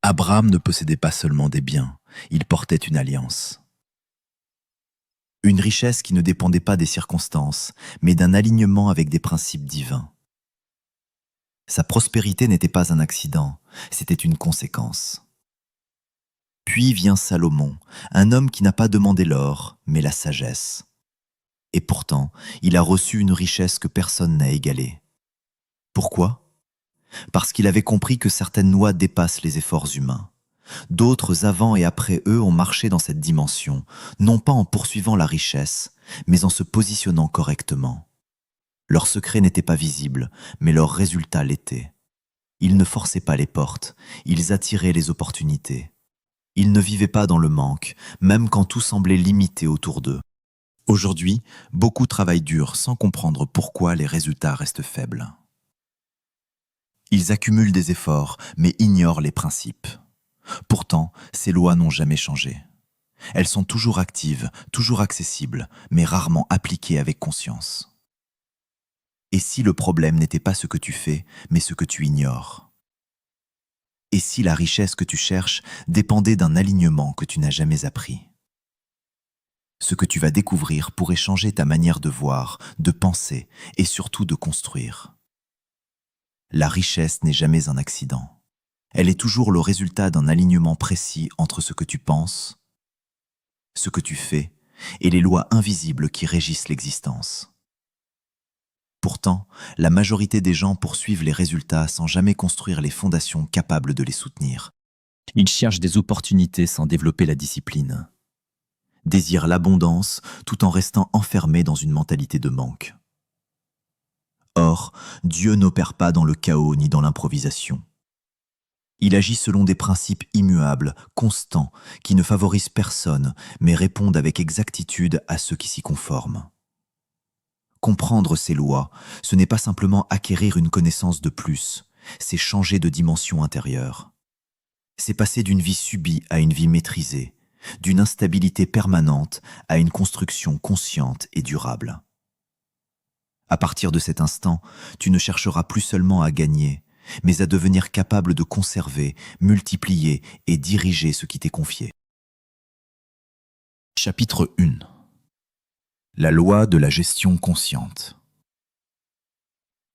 Abraham ne possédait pas seulement des biens, il portait une alliance. Une richesse qui ne dépendait pas des circonstances, mais d'un alignement avec des principes divins. Sa prospérité n'était pas un accident, c'était une conséquence. Puis vient Salomon, un homme qui n'a pas demandé l'or, mais la sagesse. Et pourtant, il a reçu une richesse que personne n'a égalée. Pourquoi ? Parce qu'il avait compris que certaines lois dépassent les efforts humains. D'autres avant et après eux ont marché dans cette dimension, non pas en poursuivant la richesse, mais en se positionnant correctement. Leur secret n'était pas visible, mais leur résultat l'était. Ils ne forçaient pas les portes, ils attiraient les opportunités. Ils ne vivaient pas dans le manque, même quand tout semblait limité autour d'eux. Aujourd'hui, beaucoup travaillent dur sans comprendre pourquoi les résultats restent faibles. Ils accumulent des efforts, mais ignorent les principes. Pourtant, ces lois n'ont jamais changé. Elles sont toujours actives, toujours accessibles, mais rarement appliquées avec conscience. Et si le problème n'était pas ce que tu fais, mais ce que tu ignores ? Et si la richesse que tu cherches dépendait d'un alignement que tu n'as jamais appris ? Ce que tu vas découvrir pourrait changer ta manière de voir, de penser et surtout de construire. La richesse n'est jamais un accident. Elle est toujours le résultat d'un alignement précis entre ce que tu penses, ce que tu fais et les lois invisibles qui régissent l'existence. Pourtant, la majorité des gens poursuivent les résultats sans jamais construire les fondations capables de les soutenir. Ils cherchent des opportunités sans développer la discipline. Désirent l'abondance tout en restant enfermés dans une mentalité de manque. Or, Dieu n'opère pas dans le chaos ni dans l'improvisation. Il agit selon des principes immuables, constants, qui ne favorisent personne, mais répondent avec exactitude à ceux qui s'y conforment. Comprendre ces lois, ce n'est pas simplement acquérir une connaissance de plus, c'est changer de dimension intérieure. C'est passer d'une vie subie à une vie maîtrisée, d'une instabilité permanente à une construction consciente et durable. À partir de cet instant, tu ne chercheras plus seulement à gagner, mais à devenir capable de conserver, multiplier et diriger ce qui t'est confié. Chapitre 1. La loi de la gestion consciente.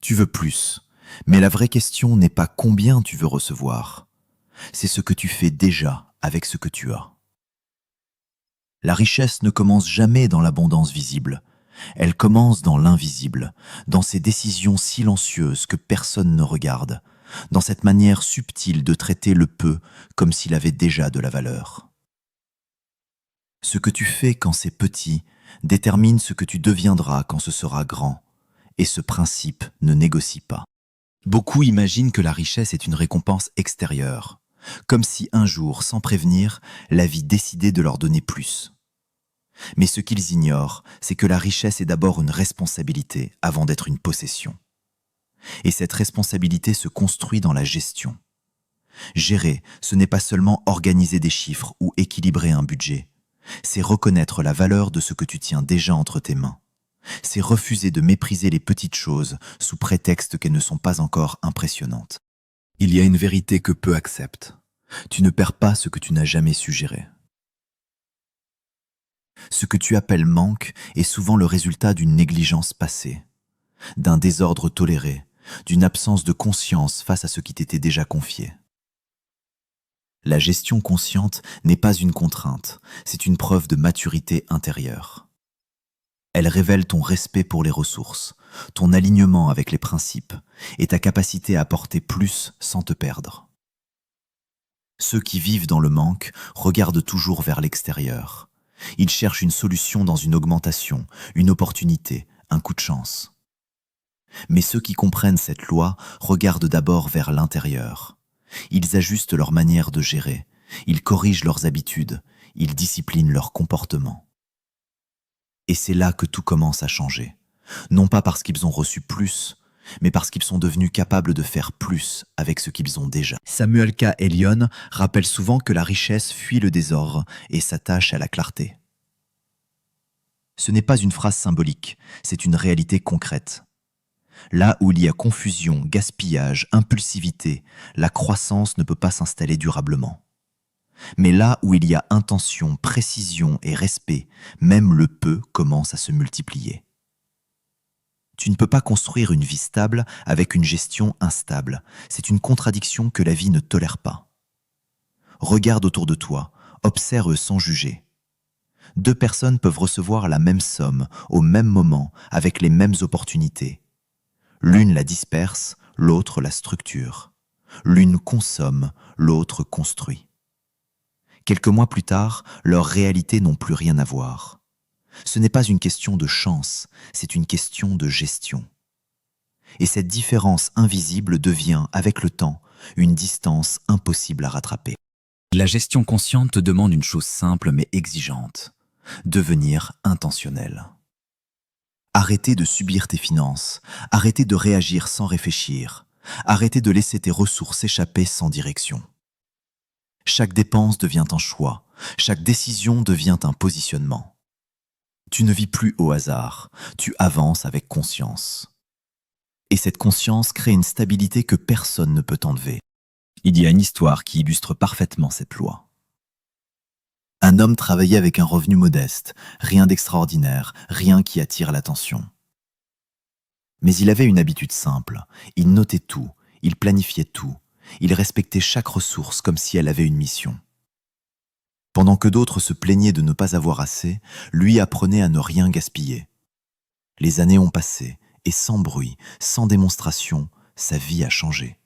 Tu veux plus, mais la vraie question n'est pas combien tu veux recevoir, c'est ce que tu fais déjà avec ce que tu as. La richesse ne commence jamais dans l'abondance visible, elle commence dans l'invisible, dans ces décisions silencieuses que personne ne regarde, dans cette manière subtile de traiter le peu comme s'il avait déjà de la valeur. Ce que tu fais quand c'est petit détermine ce que tu deviendras quand ce sera grand, et ce principe ne négocie pas. Beaucoup imaginent que la richesse est une récompense extérieure, comme si un jour, sans prévenir, la vie décidait de leur donner plus. Mais ce qu'ils ignorent, c'est que la richesse est d'abord une responsabilité avant d'être une possession. Et cette responsabilité se construit dans la gestion. Gérer, ce n'est pas seulement organiser des chiffres ou équilibrer un budget. C'est reconnaître la valeur de ce que tu tiens déjà entre tes mains. C'est refuser de mépriser les petites choses sous prétexte qu'elles ne sont pas encore impressionnantes. Il y a une vérité que peu acceptent. Tu ne perds pas ce que tu n'as jamais su gérer. Ce que tu appelles manque est souvent le résultat d'une négligence passée, d'un désordre toléré, d'une absence de conscience face à ce qui t'était déjà confié. La gestion consciente n'est pas une contrainte, c'est une preuve de maturité intérieure. Elle révèle ton respect pour les ressources, ton alignement avec les principes et ta capacité à apporter plus sans te perdre. Ceux qui vivent dans le manque regardent toujours vers l'extérieur. Ils cherchent une solution dans une augmentation, une opportunité, un coup de chance. Mais ceux qui comprennent cette loi regardent d'abord vers l'intérieur. Ils ajustent leur manière de gérer, ils corrigent leurs habitudes, ils disciplinent leur comportement. Et c'est là que tout commence à changer. Non pas parce qu'ils ont reçu plus, mais parce qu'ils sont devenus capables de faire plus avec ce qu'ils ont déjà. Samuel K. Elion rappelle souvent que la richesse fuit le désordre et s'attache à la clarté. Ce n'est pas une phrase symbolique, c'est une réalité concrète. Là où il y a confusion, gaspillage, impulsivité, la croissance ne peut pas s'installer durablement. Mais là où il y a intention, précision et respect, même le peu commence à se multiplier. Tu ne peux pas construire une vie stable avec une gestion instable. C'est une contradiction que la vie ne tolère pas. Regarde autour de toi, observe sans juger. Deux personnes peuvent recevoir la même somme, au même moment, avec les mêmes opportunités. L'une la disperse, l'autre la structure. L'une consomme, l'autre construit. Quelques mois plus tard, leurs réalités n'ont plus rien à voir. Ce n'est pas une question de chance, c'est une question de gestion. Et cette différence invisible devient, avec le temps, une distance impossible à rattraper. La gestion consciente te demande une chose simple mais exigeante, devenir intentionnel. Arrêter de subir tes finances, arrêter de réagir sans réfléchir, arrêter de laisser tes ressources échapper sans direction. Chaque dépense devient un choix, chaque décision devient un positionnement. Tu ne vis plus au hasard, tu avances avec conscience. Et cette conscience crée une stabilité que personne ne peut enlever. Il y a une histoire qui illustre parfaitement cette loi. Un homme travaillait avec un revenu modeste, rien d'extraordinaire, rien qui attire l'attention. Mais il avait une habitude simple, il notait tout, il planifiait tout, il respectait chaque ressource comme si elle avait une mission. Pendant que d'autres se plaignaient de ne pas avoir assez, lui apprenait à ne rien gaspiller. Les années ont passé, et sans bruit, sans démonstration, sa vie a changé.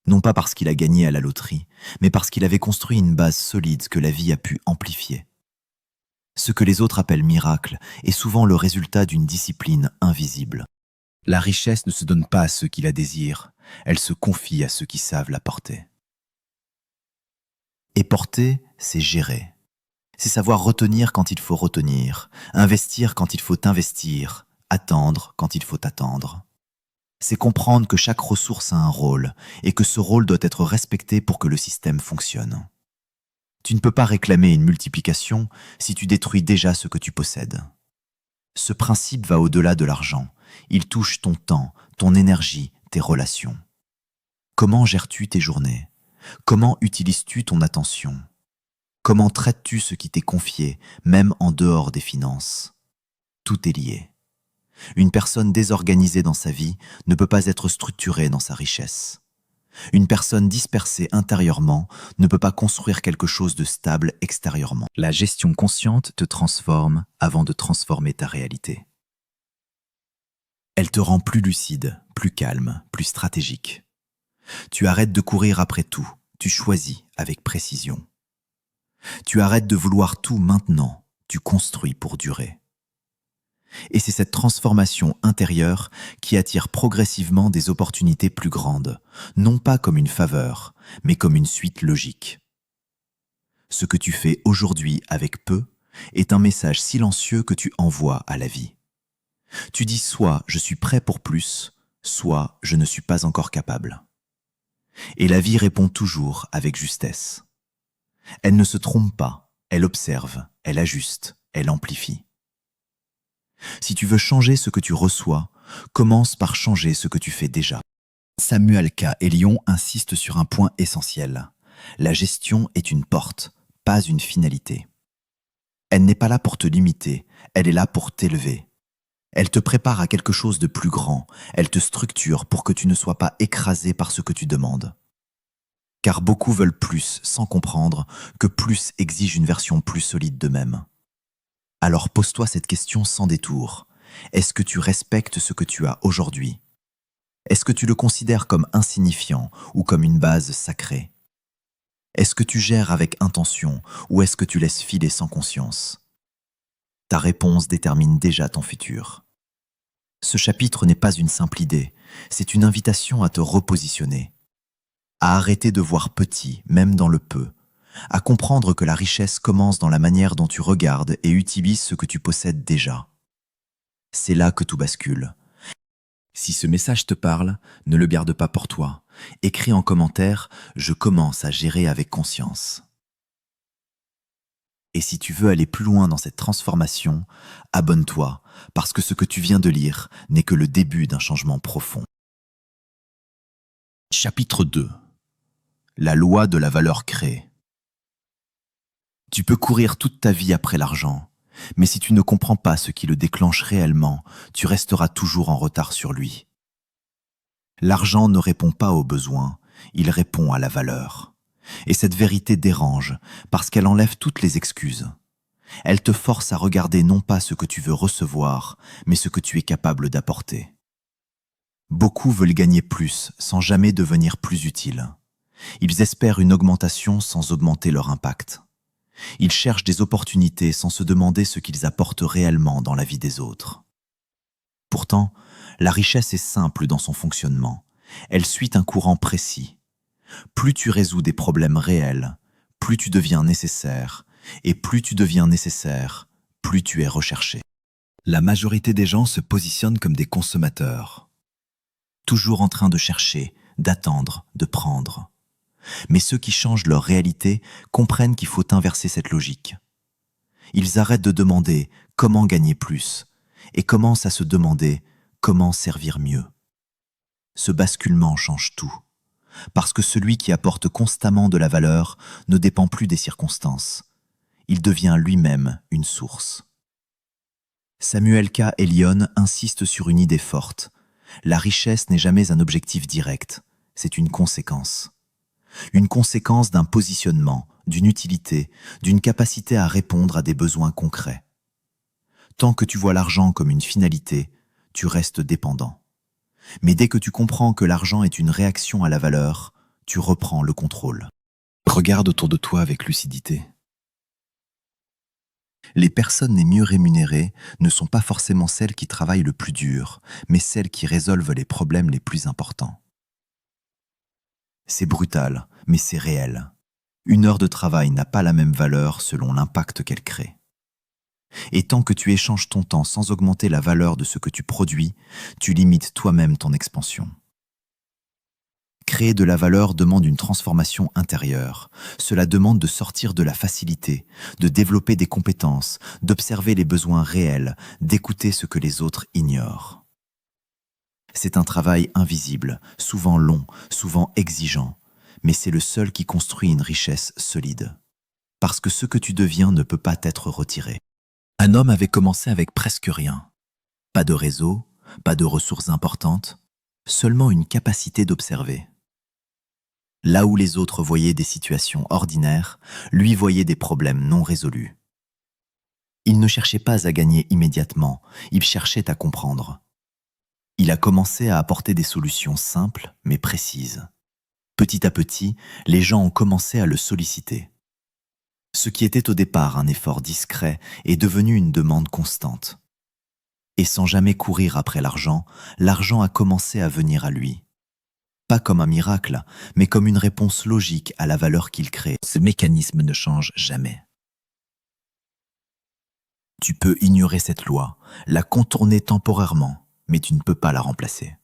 Non pas parce qu'il a gagné à la loterie, mais parce qu'il avait construit une base solide que la vie a pu amplifier. Ce que les autres appellent miracle est souvent le résultat d'une discipline invisible. La richesse ne se donne pas à ceux qui la désirent, elle se confie à ceux qui savent la porter. Et porter, c'est gérer. C'est savoir retenir quand il faut retenir, investir quand il faut investir, attendre quand il faut attendre. C'est comprendre que chaque ressource a un rôle et que ce rôle doit être respecté pour que le système fonctionne. Tu ne peux pas réclamer une multiplication si tu détruis déjà ce que tu possèdes. Ce principe va au-delà de l'argent. Il touche ton temps, ton énergie, tes relations. Comment gères-tu tes journées? Comment utilises-tu ton attention? Comment traites-tu ce qui t'est confié, même en dehors des finances? Tout est lié. Une personne désorganisée dans sa vie ne peut pas être structurée dans sa richesse. Une personne dispersée intérieurement ne peut pas construire quelque chose de stable extérieurement. La gestion consciente te transforme avant de transformer ta réalité. Elle te rend plus lucide, plus calme, plus stratégique. Tu arrêtes de courir après tout, tu choisis avec précision. Tu arrêtes de vouloir tout maintenant, tu construis pour durer. Et c'est cette transformation intérieure qui attire progressivement des opportunités plus grandes, non pas comme une faveur, mais comme une suite logique. Ce que tu fais aujourd'hui avec peu est un message silencieux que tu envoies à la vie. Tu dis soit je suis prêt pour plus, soit je ne suis pas encore capable. Et la vie répond toujours avec justesse. Elle ne se trompe pas, elle observe, elle ajuste, elle amplifie. Si tu veux changer ce que tu reçois, commence par changer ce que tu fais déjà. Samuel K. Elion insiste sur un point essentiel. La gestion est une porte, pas une finalité. Elle n'est pas là pour te limiter, elle est là pour t'élever. Elle te prépare à quelque chose de plus grand, elle te structure pour que tu ne sois pas écrasé par ce que tu demandes. Car beaucoup veulent plus sans comprendre que plus exige une version plus solide d'eux-mêmes. Alors pose-toi cette question sans détour. Est-ce que tu respectes ce que tu as aujourd'hui? Est-ce que tu le considères comme insignifiant ou comme une base sacrée? Est-ce que tu gères avec intention ou est-ce que tu laisses filer sans conscience? Ta réponse détermine déjà ton futur. Ce chapitre n'est pas une simple idée, c'est une invitation à te repositionner, à arrêter de voir petit, même dans le peu, à comprendre que la richesse commence dans la manière dont tu regardes et utilises ce que tu possèdes déjà. C'est là que tout bascule. Si ce message te parle, ne le garde pas pour toi. Écris en commentaire « Je commence à gérer avec conscience ». Et si tu veux aller plus loin dans cette transformation, abonne-toi, parce que ce que tu viens de lire n'est que le début d'un changement profond. Chapitre 2. La loi de la valeur créée. Tu peux courir toute ta vie après l'argent, mais si tu ne comprends pas ce qui le déclenche réellement, tu resteras toujours en retard sur lui. L'argent ne répond pas aux besoins, il répond à la valeur. Et cette vérité dérange, parce qu'elle enlève toutes les excuses. Elle te force à regarder non pas ce que tu veux recevoir, mais ce que tu es capable d'apporter. Beaucoup veulent gagner plus sans jamais devenir plus utiles. Ils espèrent une augmentation sans augmenter leur impact. Ils cherchent des opportunités sans se demander ce qu'ils apportent réellement dans la vie des autres. Pourtant, la richesse est simple dans son fonctionnement. Elle suit un courant précis. Plus tu résous des problèmes réels, plus tu deviens nécessaire, et plus tu deviens nécessaire, plus tu es recherché. La majorité des gens se positionnent comme des consommateurs, toujours en train de chercher, d'attendre, de prendre. Mais ceux qui changent leur réalité comprennent qu'il faut inverser cette logique. Ils arrêtent de demander comment gagner plus et commencent à se demander comment servir mieux. Ce basculement change tout, parce que celui qui apporte constamment de la valeur ne dépend plus des circonstances. Il devient lui-même une source. Samuel K. Elion insiste sur une idée forte. La richesse n'est jamais un objectif direct, c'est une conséquence. Une conséquence d'un positionnement, d'une utilité, d'une capacité à répondre à des besoins concrets. Tant que tu vois l'argent comme une finalité, tu restes dépendant. Mais dès que tu comprends que l'argent est une réaction à la valeur, tu reprends le contrôle. Regarde autour de toi avec lucidité. Les personnes les mieux rémunérées ne sont pas forcément celles qui travaillent le plus dur, mais celles qui résolvent les problèmes les plus importants. C'est brutal, mais c'est réel. Une heure de travail n'a pas la même valeur selon l'impact qu'elle crée. Et tant que tu échanges ton temps sans augmenter la valeur de ce que tu produis, tu limites toi-même ton expansion. Créer de la valeur demande une transformation intérieure. Cela demande de sortir de la facilité, de développer des compétences, d'observer les besoins réels, d'écouter ce que les autres ignorent. C'est un travail invisible, souvent long, souvent exigeant, mais c'est le seul qui construit une richesse solide. Parce que ce que tu deviens ne peut pas t'être retiré. Un homme avait commencé avec presque rien. Pas de réseau, pas de ressources importantes, seulement une capacité d'observer. Là où les autres voyaient des situations ordinaires, lui voyait des problèmes non résolus. Il ne cherchait pas à gagner immédiatement, il cherchait à comprendre. Il a commencé à apporter des solutions simples mais précises. Petit à petit, les gens ont commencé à le solliciter. Ce qui était au départ un effort discret est devenu une demande constante. Et sans jamais courir après l'argent, l'argent a commencé à venir à lui. Pas comme un miracle, mais comme une réponse logique à la valeur qu'il crée. Ce mécanisme ne change jamais. Tu peux ignorer cette loi, la contourner temporairement, mais tu ne peux pas la remplacer.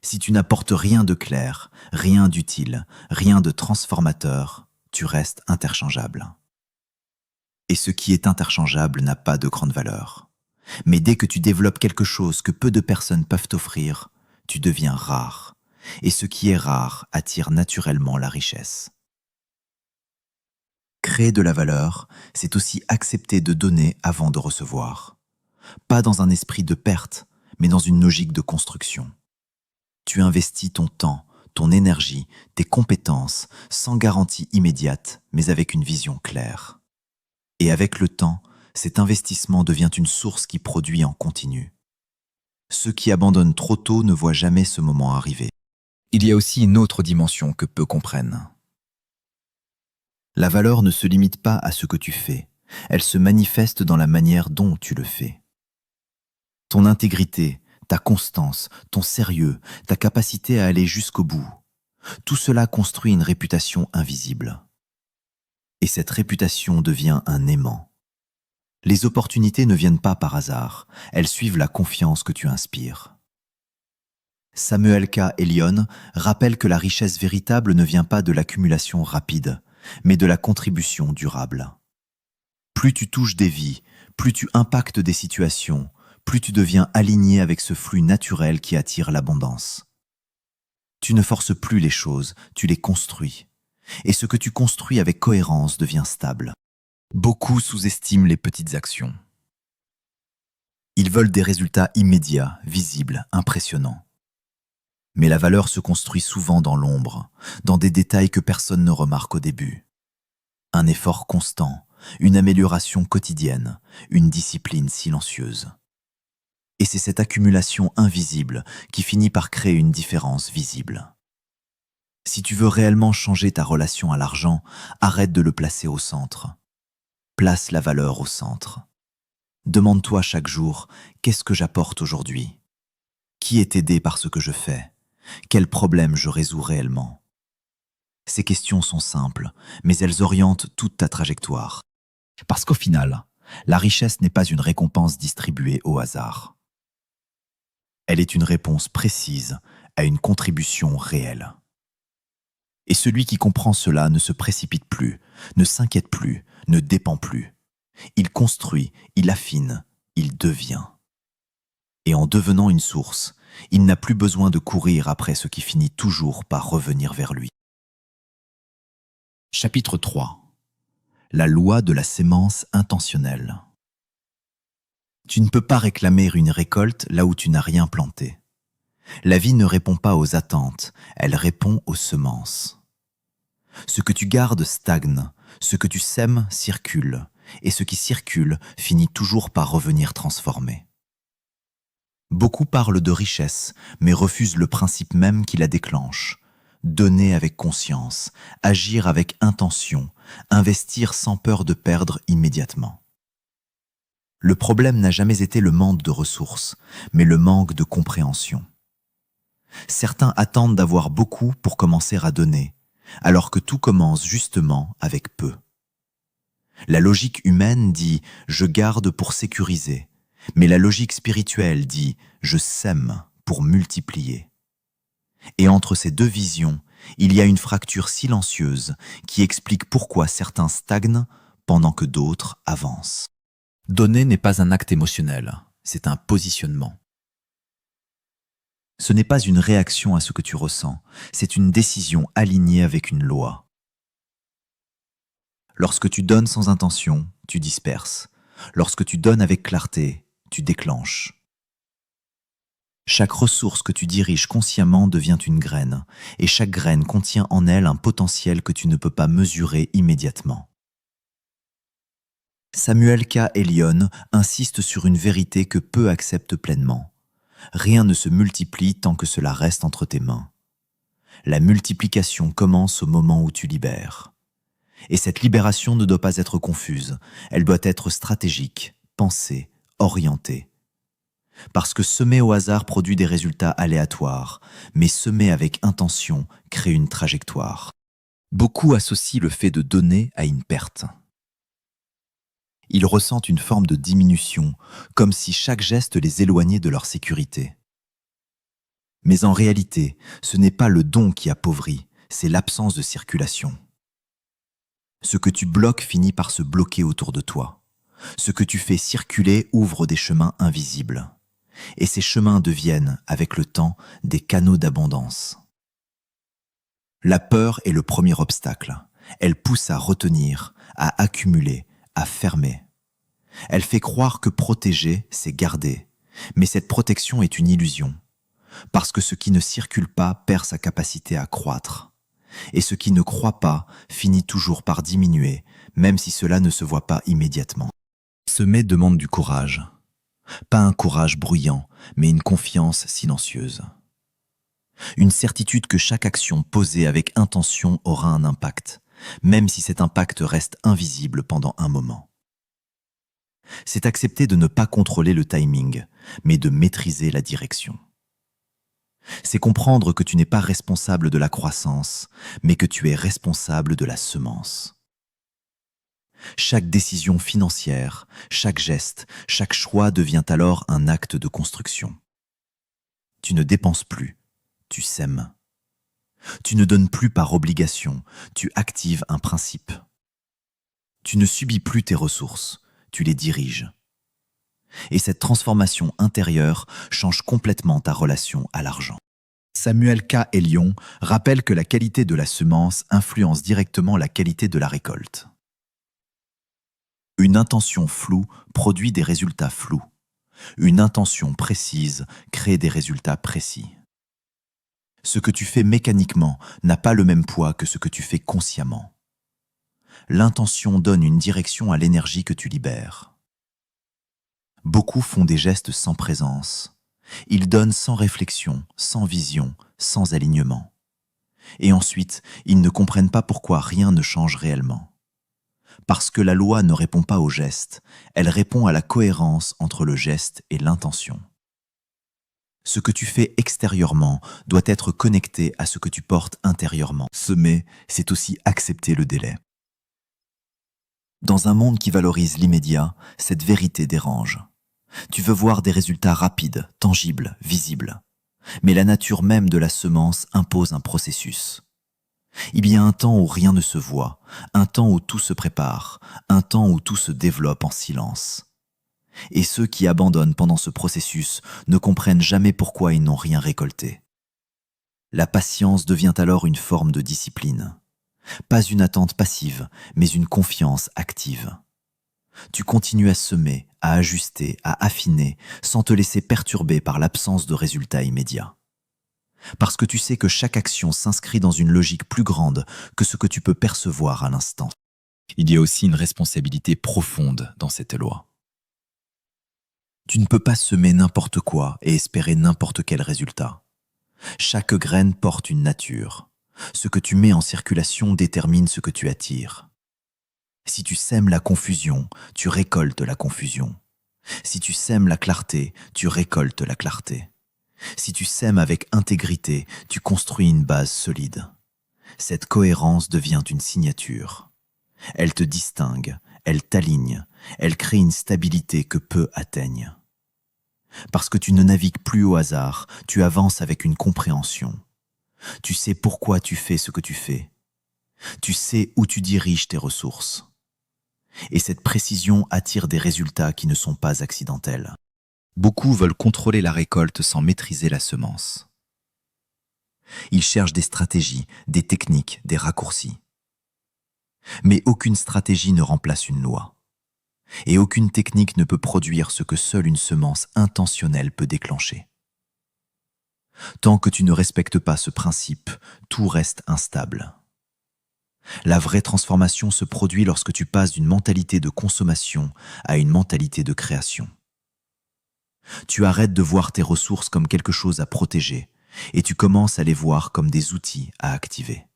Si tu n'apportes rien de clair, rien d'utile, rien de transformateur, tu restes interchangeable. Et ce qui est interchangeable n'a pas de grande valeur. Mais dès que tu développes quelque chose que peu de personnes peuvent t'offrir, tu deviens rare. Et ce qui est rare attire naturellement la richesse. Créer de la valeur, c'est aussi accepter de donner avant de recevoir. Pas dans un esprit de perte, mais dans une logique de construction. Tu investis ton temps, ton énergie, tes compétences, sans garantie immédiate, mais avec une vision claire. Et avec le temps, cet investissement devient une source qui produit en continu. Ceux qui abandonnent trop tôt ne voient jamais ce moment arriver. Il y a aussi une autre dimension que peu comprennent. La valeur ne se limite pas à ce que tu fais, elle se manifeste dans la manière dont tu le fais. Ton intégrité, ta constance, ton sérieux, ta capacité à aller jusqu'au bout, tout cela construit une réputation invisible. Et cette réputation devient un aimant. Les opportunités ne viennent pas par hasard, elles suivent la confiance que tu inspires. Samuel K. Elion rappelle que la richesse véritable ne vient pas de l'accumulation rapide, mais de la contribution durable. Plus tu touches des vies, plus tu impactes des situations, plus tu deviens aligné avec ce flux naturel qui attire l'abondance. Tu ne forces plus les choses, tu les construis. Et ce que tu construis avec cohérence devient stable. Beaucoup sous-estiment les petites actions. Ils veulent des résultats immédiats, visibles, impressionnants. Mais la valeur se construit souvent dans l'ombre, dans des détails que personne ne remarque au début. Un effort constant, une amélioration quotidienne, une discipline silencieuse. Et c'est cette accumulation invisible qui finit par créer une différence visible. Si tu veux réellement changer ta relation à l'argent, arrête de le placer au centre. Place la valeur au centre. Demande-toi chaque jour, qu'est-ce que j'apporte aujourd'hui? Qui est aidé par ce que je fais? Quel problème je résous réellement? Ces questions sont simples, mais elles orientent toute ta trajectoire. Parce qu'au final, la richesse n'est pas une récompense distribuée au hasard. Elle est une réponse précise à une contribution réelle. Et celui qui comprend cela ne se précipite plus, ne s'inquiète plus, ne dépend plus. Il construit, il affine, il devient. Et en devenant une source, il n'a plus besoin de courir après ce qui finit toujours par revenir vers lui. Chapitre 3. La loi de la sémence intentionnelle. Tu ne peux pas réclamer une récolte là où tu n'as rien planté. La vie ne répond pas aux attentes, elle répond aux semences. Ce que tu gardes stagne, ce que tu sèmes circule, et ce qui circule finit toujours par revenir transformé. Beaucoup parlent de richesse, mais refusent le principe même qui la déclenche. Donner avec conscience, agir avec intention, investir sans peur de perdre immédiatement. Le problème n'a jamais été le manque de ressources, mais le manque de compréhension. Certains attendent d'avoir beaucoup pour commencer à donner, alors que tout commence justement avec peu. La logique humaine dit « je garde pour sécuriser », mais la logique spirituelle dit « je sème pour multiplier ». Et entre ces deux visions, il y a une fracture silencieuse qui explique pourquoi certains stagnent pendant que d'autres avancent. Donner n'est pas un acte émotionnel, c'est un positionnement. Ce n'est pas une réaction à ce que tu ressens, c'est une décision alignée avec une loi. Lorsque tu donnes sans intention, tu disperses. Lorsque tu donnes avec clarté, tu déclenches. Chaque ressource que tu diriges consciemment devient une graine, et chaque graine contient en elle un potentiel que tu ne peux pas mesurer immédiatement. Samuel K. Elion insiste sur une vérité que peu acceptent pleinement. Rien ne se multiplie tant que cela reste entre tes mains. La multiplication commence au moment où tu libères. Et cette libération ne doit pas être confuse, elle doit être stratégique, pensée, orientée. Parce que semer au hasard produit des résultats aléatoires, mais semer avec intention crée une trajectoire. Beaucoup associent le fait de donner à une perte. Ils ressentent une forme de diminution, comme si chaque geste les éloignait de leur sécurité. Mais en réalité, ce n'est pas le don qui appauvrit, c'est l'absence de circulation. Ce que tu bloques finit par se bloquer autour de toi. Ce que tu fais circuler ouvre des chemins invisibles. Et ces chemins deviennent, avec le temps, des canaux d'abondance. La peur est le premier obstacle. Elle pousse à retenir, à accumuler, à fermer. Elle fait croire que protéger, c'est garder. Mais cette protection est une illusion. Parce que ce qui ne circule pas perd sa capacité à croître. Et ce qui ne croît pas finit toujours par diminuer, même si cela ne se voit pas immédiatement. Semer demande du courage. Pas un courage bruyant, mais une confiance silencieuse. Une certitude que chaque action posée avec intention aura un impact, même si cet impact reste invisible pendant un moment. C'est accepter de ne pas contrôler le timing, mais de maîtriser la direction. C'est comprendre que tu n'es pas responsable de la croissance, mais que tu es responsable de la semence. Chaque décision financière, chaque geste, chaque choix devient alors un acte de construction. Tu ne dépenses plus, tu sèmes. Tu ne donnes plus par obligation, tu actives un principe. Tu ne subis plus tes ressources, tu les diriges. Et cette transformation intérieure change complètement ta relation à l'argent. Samuel K. Elion rappelle que la qualité de la semence influence directement la qualité de la récolte. Une intention floue produit des résultats flous. Une intention précise crée des résultats précis. Ce que tu fais mécaniquement n'a pas le même poids que ce que tu fais consciemment. L'intention donne une direction à l'énergie que tu libères. Beaucoup font des gestes sans présence. Ils donnent sans réflexion, sans vision, sans alignement. Et ensuite, ils ne comprennent pas pourquoi rien ne change réellement. Parce que la loi ne répond pas au geste, elle répond à la cohérence entre le geste et l'intention. Ce que tu fais extérieurement doit être connecté à ce que tu portes intérieurement. Semer, c'est aussi accepter le délai. Dans un monde qui valorise l'immédiat, cette vérité dérange. Tu veux voir des résultats rapides, tangibles, visibles. Mais la nature même de la semence impose un processus. Il y a un temps où rien ne se voit, un temps où tout se prépare, un temps où tout se développe en silence. Et ceux qui abandonnent pendant ce processus ne comprennent jamais pourquoi ils n'ont rien récolté. La patience devient alors une forme de discipline. Pas une attente passive, mais une confiance active. Tu continues à semer, à ajuster, à affiner, sans te laisser perturber par l'absence de résultats immédiats. Parce que tu sais que chaque action s'inscrit dans une logique plus grande que ce que tu peux percevoir à l'instant. Il y a aussi une responsabilité profonde dans cette loi. Tu ne peux pas semer n'importe quoi et espérer n'importe quel résultat. Chaque graine porte une nature. Ce que tu mets en circulation détermine ce que tu attires. Si tu sèmes la confusion, tu récoltes la confusion. Si tu sèmes la clarté, tu récoltes la clarté. Si tu sèmes avec intégrité, tu construis une base solide. Cette cohérence devient une signature. Elle te distingue, elle t'aligne, elle crée une stabilité que peu atteignent. Parce que tu ne navigues plus au hasard, tu avances avec une compréhension. Tu sais pourquoi tu fais ce que tu fais. Tu sais où tu diriges tes ressources. Et cette précision attire des résultats qui ne sont pas accidentels. Beaucoup veulent contrôler la récolte sans maîtriser la semence. Ils cherchent des stratégies, des techniques, des raccourcis. Mais aucune stratégie ne remplace une loi. Et aucune technique ne peut produire ce que seule une semence intentionnelle peut déclencher. Tant que tu ne respectes pas ce principe, tout reste instable. La vraie transformation se produit lorsque tu passes d'une mentalité de consommation à une mentalité de création. Tu arrêtes de voir tes ressources comme quelque chose à protéger et tu commences à les voir comme des outils à activer.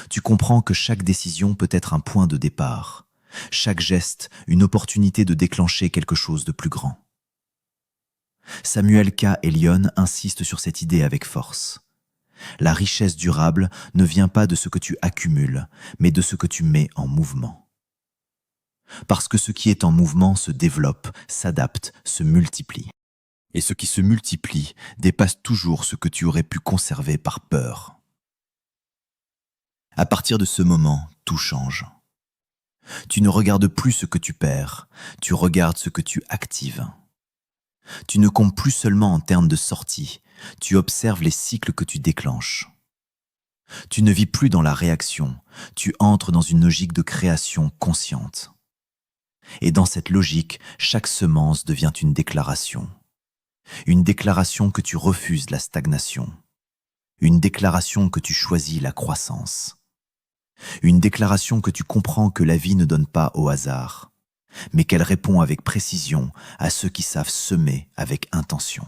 Tu comprends que chaque décision peut être un point de départ, chaque geste une opportunité de déclencher quelque chose de plus grand. Samuel K. Elion insiste sur cette idée avec force. La richesse durable ne vient pas de ce que tu accumules, mais de ce que tu mets en mouvement. Parce que ce qui est en mouvement se développe, s'adapte, se multiplie. Et ce qui se multiplie dépasse toujours ce que tu aurais pu conserver par peur. À partir de ce moment, tout change. Tu ne regardes plus ce que tu perds, tu regardes ce que tu actives. Tu ne comptes plus seulement en termes de sortie, tu observes les cycles que tu déclenches. Tu ne vis plus dans la réaction, tu entres dans une logique de création consciente. Et dans cette logique, chaque semence devient une déclaration. Une déclaration que tu refuses la stagnation. Une déclaration que tu choisis la croissance. Une déclaration que tu comprends que la vie ne donne pas au hasard, mais qu'elle répond avec précision à ceux qui savent semer avec intention.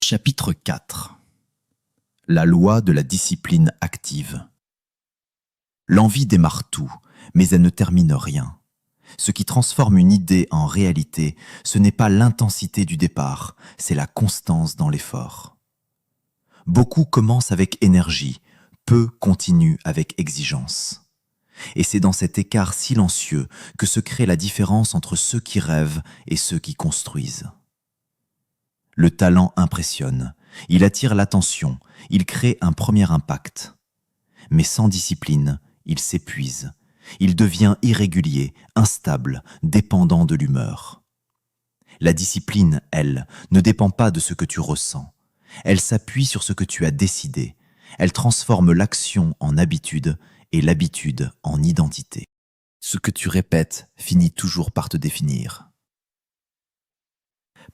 Chapitre 4. La loi de la discipline active. L'envie démarre tout, mais elle ne termine rien. Ce qui transforme une idée en réalité, ce n'est pas l'intensité du départ, c'est la constance dans l'effort. Beaucoup commencent avec énergie, peu continuent avec exigence. Et c'est dans cet écart silencieux que se crée la différence entre ceux qui rêvent et ceux qui construisent. Le talent impressionne, il attire l'attention, il crée un premier impact. Mais sans discipline, il s'épuise. Il devient irrégulier, instable, dépendant de l'humeur. La discipline, elle, ne dépend pas de ce que tu ressens. Elle s'appuie sur ce que tu as décidé. Elle transforme l'action en habitude et l'habitude en identité. Ce que tu répètes finit toujours par te définir.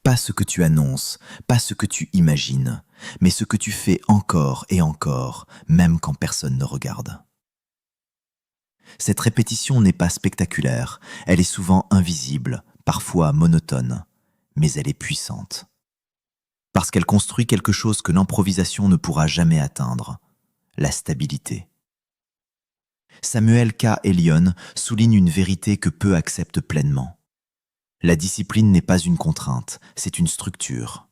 Pas ce que tu annonces, pas ce que tu imagines, mais ce que tu fais encore et encore, même quand personne ne regarde. Cette répétition n'est pas spectaculaire, elle est souvent invisible, parfois monotone, mais elle est puissante. Parce qu'elle construit quelque chose que l'improvisation ne pourra jamais atteindre, la stabilité. Samuel K. Elion souligne une vérité que peu acceptent pleinement. La discipline n'est pas une contrainte, c'est une structure.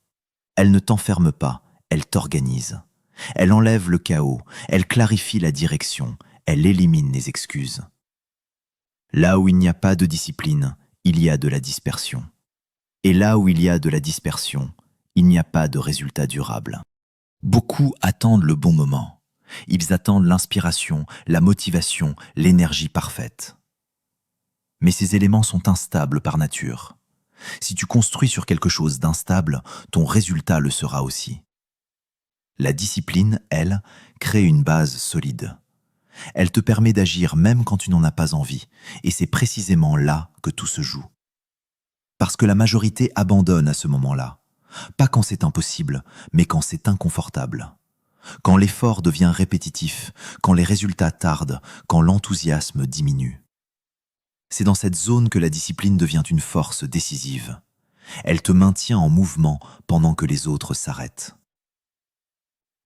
Elle ne t'enferme pas, elle t'organise. Elle enlève le chaos, elle clarifie la direction, elle élimine les excuses. Là où il n'y a pas de discipline, il y a de la dispersion. Et là où il y a de la dispersion, il n'y a pas de résultat durable. Beaucoup attendent le bon moment. Ils attendent l'inspiration, la motivation, l'énergie parfaite. Mais ces éléments sont instables par nature. Si tu construis sur quelque chose d'instable, ton résultat le sera aussi. La discipline, elle, crée une base solide. Elle te permet d'agir même quand tu n'en as pas envie, et c'est précisément là que tout se joue. Parce que la majorité abandonne à ce moment-là. Pas quand c'est impossible, mais quand c'est inconfortable. Quand l'effort devient répétitif, quand les résultats tardent, quand l'enthousiasme diminue. C'est dans cette zone que la discipline devient une force décisive. Elle te maintient en mouvement pendant que les autres s'arrêtent.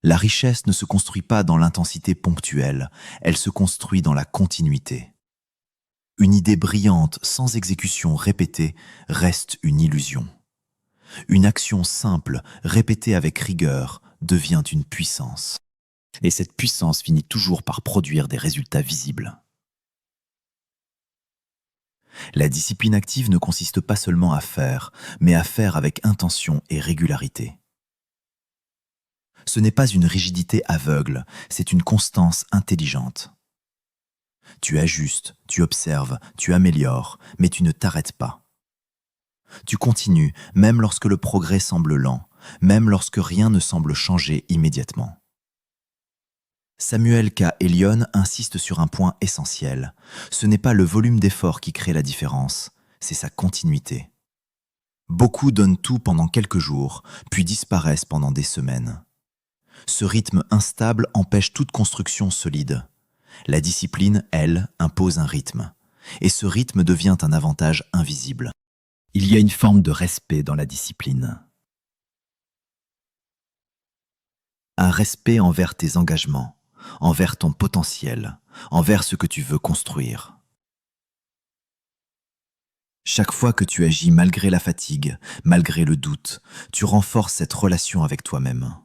La richesse ne se construit pas dans l'intensité ponctuelle, elle se construit dans la continuité. Une idée brillante sans exécution répétée reste une illusion. Une action simple, répétée avec rigueur, devient une puissance. Et cette puissance finit toujours par produire des résultats visibles. La discipline active ne consiste pas seulement à faire, mais à faire avec intention et régularité. Ce n'est pas une rigidité aveugle, c'est une constance intelligente. Tu ajustes, tu observes, tu améliores, mais tu ne t'arrêtes pas. Tu continues, même lorsque le progrès semble lent, même lorsque rien ne semble changer immédiatement. Samuel K. Elion insiste sur un point essentiel. Ce n'est pas le volume d'effort qui crée la différence, c'est sa continuité. Beaucoup donnent tout pendant quelques jours, puis disparaissent pendant des semaines. Ce rythme instable empêche toute construction solide. La discipline, elle, impose un rythme. Et ce rythme devient un avantage invisible. Il y a une forme de respect dans la discipline. Un respect envers tes engagements, envers ton potentiel, envers ce que tu veux construire. Chaque fois que tu agis malgré la fatigue, malgré le doute, tu renforces cette relation avec toi-même.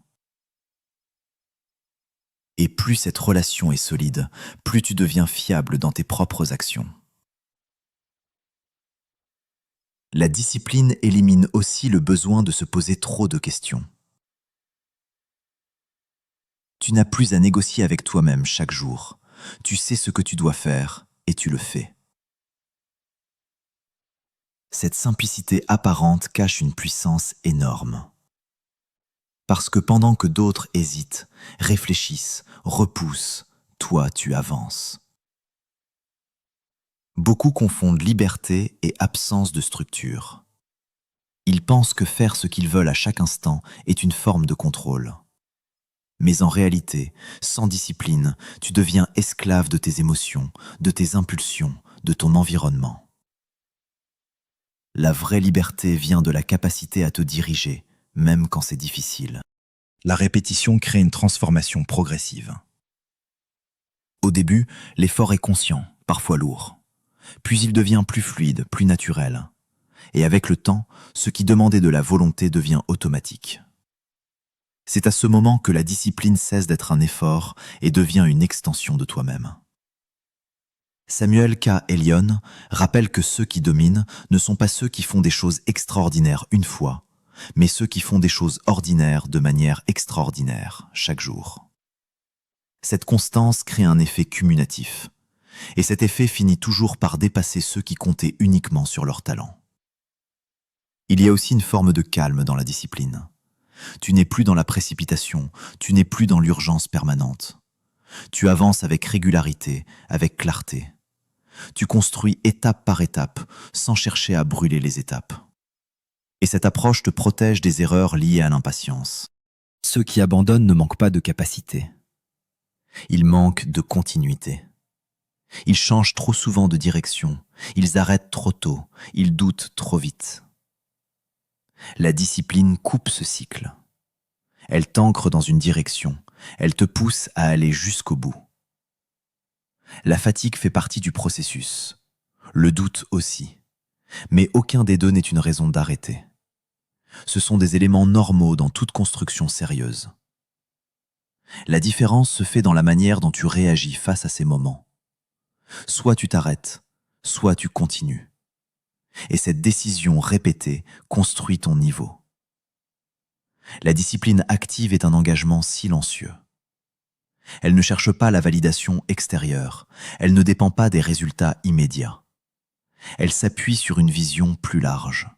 Et plus cette relation est solide, plus tu deviens fiable dans tes propres actions. La discipline élimine aussi le besoin de se poser trop de questions. Tu n'as plus à négocier avec toi-même chaque jour. Tu sais ce que tu dois faire et tu le fais. Cette simplicité apparente cache une puissance énorme. Parce que pendant que d'autres hésitent, réfléchissent, repoussent, toi tu avances. Beaucoup confondent liberté et absence de structure. Ils pensent que faire ce qu'ils veulent à chaque instant est une forme de contrôle. Mais en réalité, sans discipline, tu deviens esclave de tes émotions, de tes impulsions, de ton environnement. La vraie liberté vient de la capacité à te diriger, même quand c'est difficile. La répétition crée une transformation progressive. Au début, l'effort est conscient, parfois lourd. Puis il devient plus fluide, plus naturel. Et avec le temps, ce qui demandait de la volonté devient automatique. C'est à ce moment que la discipline cesse d'être un effort et devient une extension de toi-même. Samuel K. Elion rappelle que ceux qui dominent ne sont pas ceux qui font des choses extraordinaires une fois, mais ceux qui font des choses ordinaires de manière extraordinaire chaque jour. Cette constance crée un effet cumulatif. Et cet effet finit toujours par dépasser ceux qui comptaient uniquement sur leur talent. Il y a aussi une forme de calme dans la discipline. Tu n'es plus dans la précipitation, tu n'es plus dans l'urgence permanente. Tu avances avec régularité, avec clarté. Tu construis étape par étape, sans chercher à brûler les étapes. Et cette approche te protège des erreurs liées à l'impatience. Ceux qui abandonnent ne manquent pas de capacité. Ils manquent de continuité. Ils changent trop souvent de direction, ils arrêtent trop tôt, ils doutent trop vite. La discipline coupe ce cycle. Elle t'ancre dans une direction, elle te pousse à aller jusqu'au bout. La fatigue fait partie du processus, le doute aussi, mais aucun des deux n'est une raison d'arrêter. Ce sont des éléments normaux dans toute construction sérieuse. La différence se fait dans la manière dont tu réagis face à ces moments. Soit tu t'arrêtes, soit tu continues. Et cette décision répétée construit ton niveau. La discipline active est un engagement silencieux. Elle ne cherche pas la validation extérieure, elle ne dépend pas des résultats immédiats. Elle s'appuie sur une vision plus large.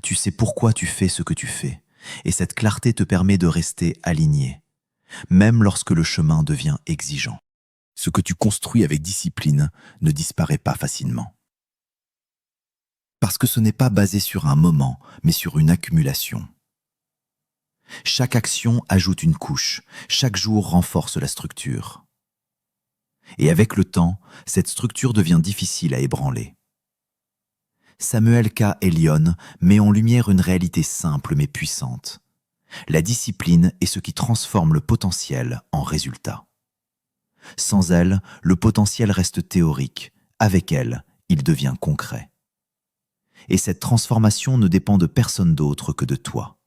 Tu sais pourquoi tu fais ce que tu fais, et cette clarté te permet de rester aligné, même lorsque le chemin devient exigeant. Ce que tu construis avec discipline ne disparaît pas facilement. Parce que ce n'est pas basé sur un moment, mais sur une accumulation. Chaque action ajoute une couche, chaque jour renforce la structure. Et avec le temps, cette structure devient difficile à ébranler. Samuel K. Elion met en lumière une réalité simple mais puissante. La discipline est ce qui transforme le potentiel en résultat. Sans elle, le potentiel reste théorique. Avec elle, il devient concret. Et cette transformation ne dépend de personne d'autre que de toi.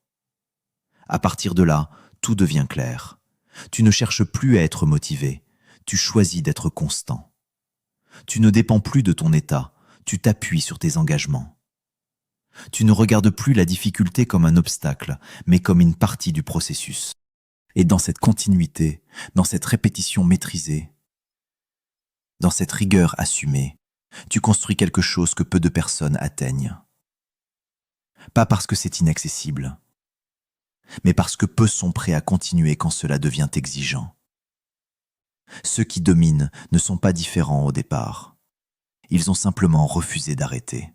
À partir de là, tout devient clair. Tu ne cherches plus à être motivé, tu choisis d'être constant. Tu ne dépends plus de ton état, tu t'appuies sur tes engagements. Tu ne regardes plus la difficulté comme un obstacle, mais comme une partie du processus. Et dans cette continuité, dans cette répétition maîtrisée, dans cette rigueur assumée, tu construis quelque chose que peu de personnes atteignent. Pas parce que c'est inaccessible, mais parce que peu sont prêts à continuer quand cela devient exigeant. Ceux qui dominent ne sont pas différents au départ. Ils ont simplement refusé d'arrêter.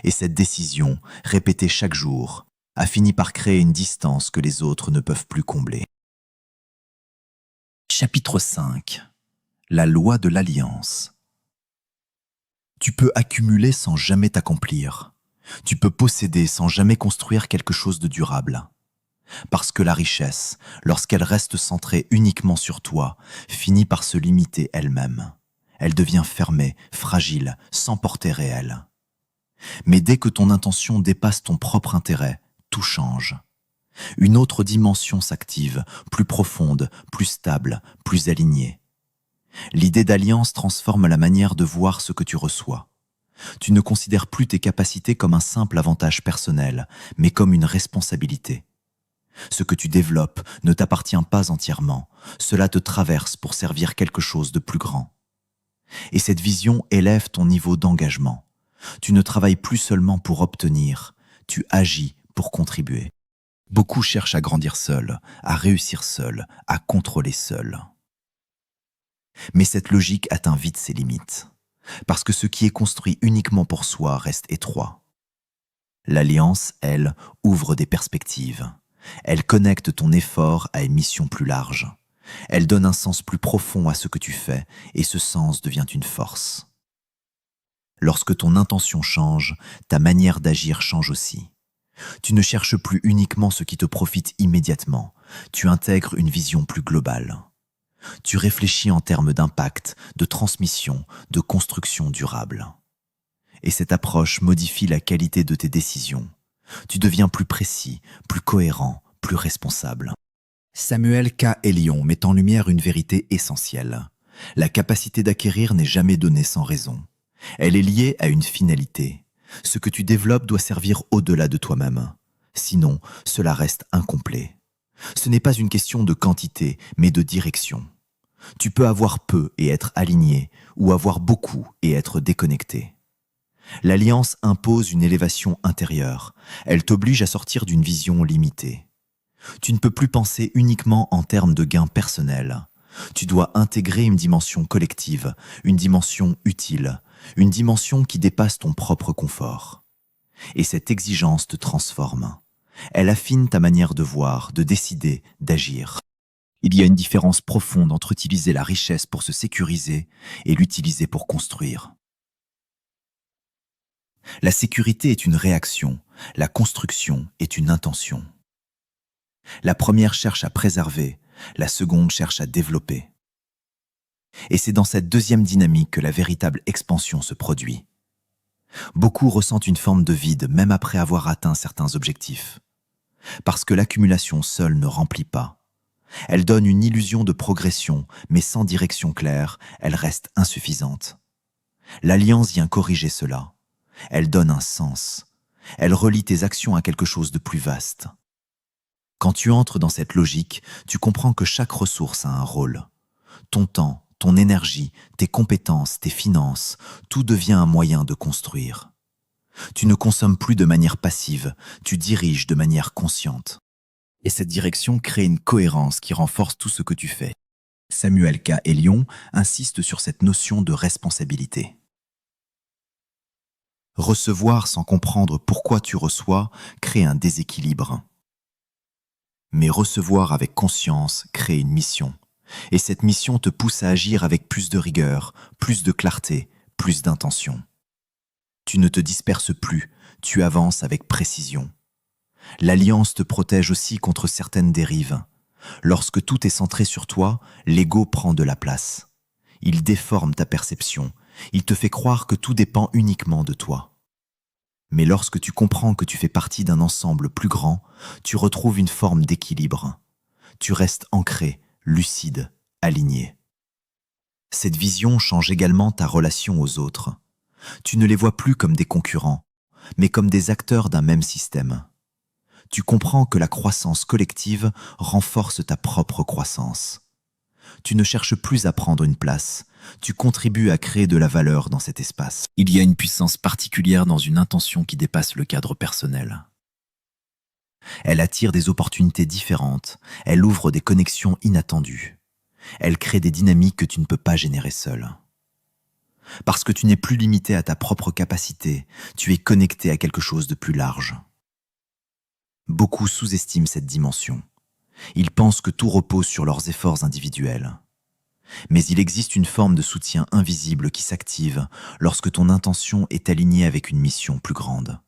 Et cette décision, répétée chaque jour, a fini par créer une distance que les autres ne peuvent plus combler. Chapitre 5. La loi de l'alliance. Tu peux accumuler sans jamais t'accomplir. Tu peux posséder sans jamais construire quelque chose de durable. Parce que la richesse, lorsqu'elle reste centrée uniquement sur toi, finit par se limiter elle-même. Elle devient fermée, fragile, sans portée réelle. Mais dès que ton intention dépasse ton propre intérêt, tout change. Une autre dimension s'active, plus profonde, plus stable, plus alignée. L'idée d'alliance transforme la manière de voir ce que tu reçois. Tu ne considères plus tes capacités comme un simple avantage personnel, mais comme une responsabilité. Ce que tu développes ne t'appartient pas entièrement, cela te traverse pour servir quelque chose de plus grand. Et cette vision élève ton niveau d'engagement. Tu ne travailles plus seulement pour obtenir, tu agis pour contribuer. Beaucoup cherchent à grandir seuls, à réussir seuls, à contrôler seuls. Mais cette logique atteint vite ses limites, parce que ce qui est construit uniquement pour soi reste étroit. L'alliance, elle, ouvre des perspectives. Elle connecte ton effort à une mission plus large. Elle donne un sens plus profond à ce que tu fais, et ce sens devient une force. Lorsque ton intention change, ta manière d'agir change aussi. Tu ne cherches plus uniquement ce qui te profite immédiatement, tu intègres une vision plus globale. Tu réfléchis en termes d'impact, de transmission, de construction durable. Et cette approche modifie la qualité de tes décisions. Tu deviens plus précis, plus cohérent, plus responsable. Samuel K. Elion met en lumière une vérité essentielle. La capacité d'acquérir n'est jamais donnée sans raison. Elle est liée à une finalité. Ce que tu développes doit servir au-delà de toi-même. Sinon, cela reste incomplet. Ce n'est pas une question de quantité, mais de direction. Tu peux avoir peu et être aligné, ou avoir beaucoup et être déconnecté. L'alliance impose une élévation intérieure. Elle t'oblige à sortir d'une vision limitée. Tu ne peux plus penser uniquement en termes de gains personnels. Tu dois intégrer une dimension collective, une dimension utile, une dimension qui dépasse ton propre confort. Et cette exigence te transforme. Elle affine ta manière de voir, de décider, d'agir. Il y a une différence profonde entre utiliser la richesse pour se sécuriser et l'utiliser pour construire. La sécurité est une réaction, la construction est une intention. La première cherche à préserver, la seconde cherche à développer. Et c'est dans cette deuxième dynamique que la véritable expansion se produit. Beaucoup ressentent une forme de vide même après avoir atteint certains objectifs. Parce que l'accumulation seule ne remplit pas. Elle donne une illusion de progression, mais sans direction claire, elle reste insuffisante. L'Alliance vient corriger cela. Elle donne un sens. Elle relie tes actions à quelque chose de plus vaste. Quand tu entres dans cette logique, tu comprends que chaque ressource a un rôle. Ton temps, ton énergie, tes compétences, tes finances, tout devient un moyen de construire. Tu ne consommes plus de manière passive, tu diriges de manière consciente. Et cette direction crée une cohérence qui renforce tout ce que tu fais. Samuel K. Elion insiste sur cette notion de responsabilité. Recevoir sans comprendre pourquoi tu reçois crée un déséquilibre. Mais recevoir avec conscience crée une mission. Et cette mission te pousse à agir avec plus de rigueur, plus de clarté, plus d'intention. Tu ne te disperses plus, tu avances avec précision. L'Alliance te protège aussi contre certaines dérives. Lorsque tout est centré sur toi, l'ego prend de la place. Il déforme ta perception, il te fait croire que tout dépend uniquement de toi. Mais lorsque tu comprends que tu fais partie d'un ensemble plus grand, tu retrouves une forme d'équilibre. Tu restes ancré, lucide, aligné. Cette vision change également ta relation aux autres. Tu ne les vois plus comme des concurrents, mais comme des acteurs d'un même système. Tu comprends que la croissance collective renforce ta propre croissance. Tu ne cherches plus à prendre une place, tu contribues à créer de la valeur dans cet espace. Il y a une puissance particulière dans une intention qui dépasse le cadre personnel. Elle attire des opportunités différentes, elle ouvre des connexions inattendues. Elle crée des dynamiques que tu ne peux pas générer seul. Parce que tu n'es plus limité à ta propre capacité, tu es connecté à quelque chose de plus large. Beaucoup sous-estiment cette dimension. Ils pensent que tout repose sur leurs efforts individuels. Mais il existe une forme de soutien invisible qui s'active lorsque ton intention est alignée avec une mission plus grande.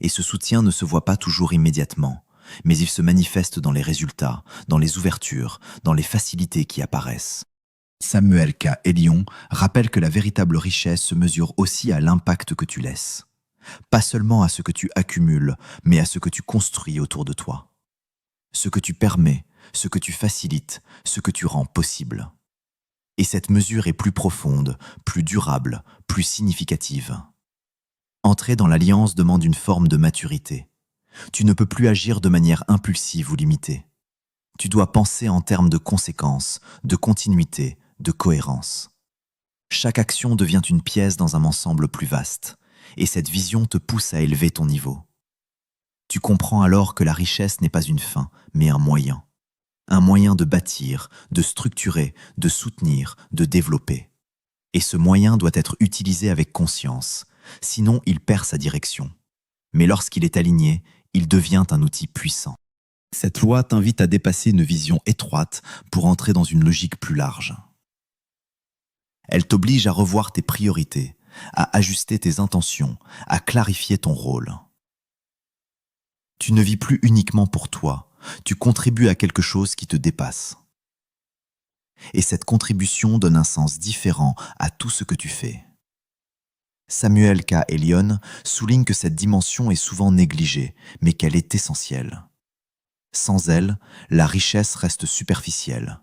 Et ce soutien ne se voit pas toujours immédiatement, mais il se manifeste dans les résultats, dans les ouvertures, dans les facilités qui apparaissent. Samuel K. Elion rappelle que la véritable richesse se mesure aussi à l'impact que tu laisses. Pas seulement à ce que tu accumules, mais à ce que tu construis autour de toi. Ce que tu permets, ce que tu facilites, ce que tu rends possible. Et cette mesure est plus profonde, plus durable, plus significative. Entrer dans l'alliance demande une forme de maturité. Tu ne peux plus agir de manière impulsive ou limitée. Tu dois penser en termes de conséquences, de continuité, de cohérence. Chaque action devient une pièce dans un ensemble plus vaste, et cette vision te pousse à élever ton niveau. Tu comprends alors que la richesse n'est pas une fin, mais un moyen. Un moyen de bâtir, de structurer, de soutenir, de développer. Et ce moyen doit être utilisé avec conscience, sinon il perd sa direction. Mais lorsqu'il est aligné, il devient un outil puissant. Cette loi t'invite à dépasser une vision étroite pour entrer dans une logique plus large. Elle t'oblige à revoir tes priorités, à ajuster tes intentions, à clarifier ton rôle. Tu ne vis plus uniquement pour toi, tu contribues à quelque chose qui te dépasse. Et cette contribution donne un sens différent à tout ce que tu fais. Samuel K. Elion souligne que cette dimension est souvent négligée, mais qu'elle est essentielle. Sans elle, la richesse reste superficielle.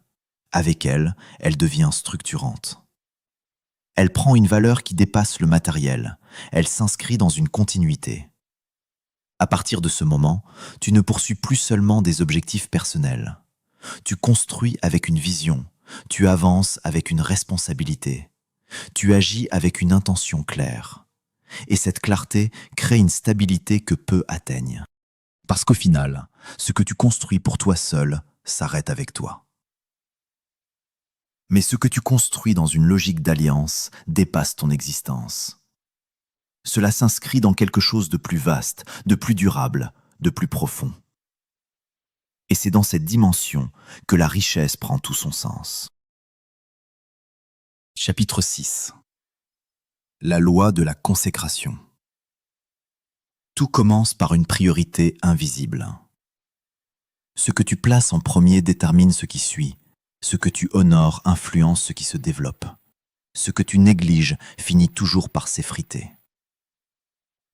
Avec elle, elle devient structurante. Elle prend une valeur qui dépasse le matériel, elle s'inscrit dans une continuité. À partir de ce moment, tu ne poursuis plus seulement des objectifs personnels. Tu construis avec une vision, Tu avances avec une responsabilité. Tu agis avec une intention claire. Et cette clarté crée une stabilité que peu atteignent. Parce qu'au final, ce que tu construis pour toi seul s'arrête avec toi. Mais ce que tu construis dans une logique d'alliance dépasse ton existence. Cela s'inscrit dans quelque chose de plus vaste, de plus durable, de plus profond. Et c'est dans cette dimension que la richesse prend tout son sens. Chapitre 6. La loi de la consécration. Tout commence par une priorité invisible. Ce que tu places en premier détermine ce qui suit. Ce que tu honores influence ce qui se développe. Ce que tu négliges finit toujours par s'effriter.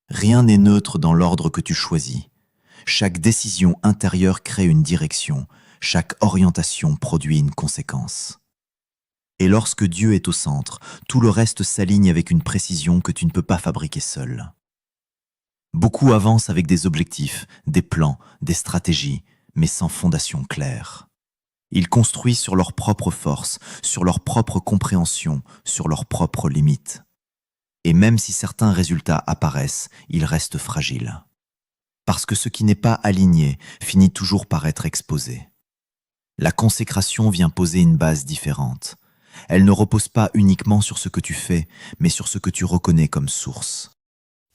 Rien n'est neutre dans l'ordre que tu choisis. Chaque décision intérieure crée une direction. Chaque orientation produit une conséquence. Et lorsque Dieu est au centre, tout le reste s'aligne avec une précision que tu ne peux pas fabriquer seul. Beaucoup avancent avec des objectifs, des plans, des stratégies, mais sans fondation claire. Ils construisent sur leur propre force, sur leur propre compréhension, sur leurs propres limites. Et même si certains résultats apparaissent, ils restent fragiles. Parce que ce qui n'est pas aligné finit toujours par être exposé. La consécration vient poser une base différente. Elle ne repose pas uniquement sur ce que tu fais, mais sur ce que tu reconnais comme source.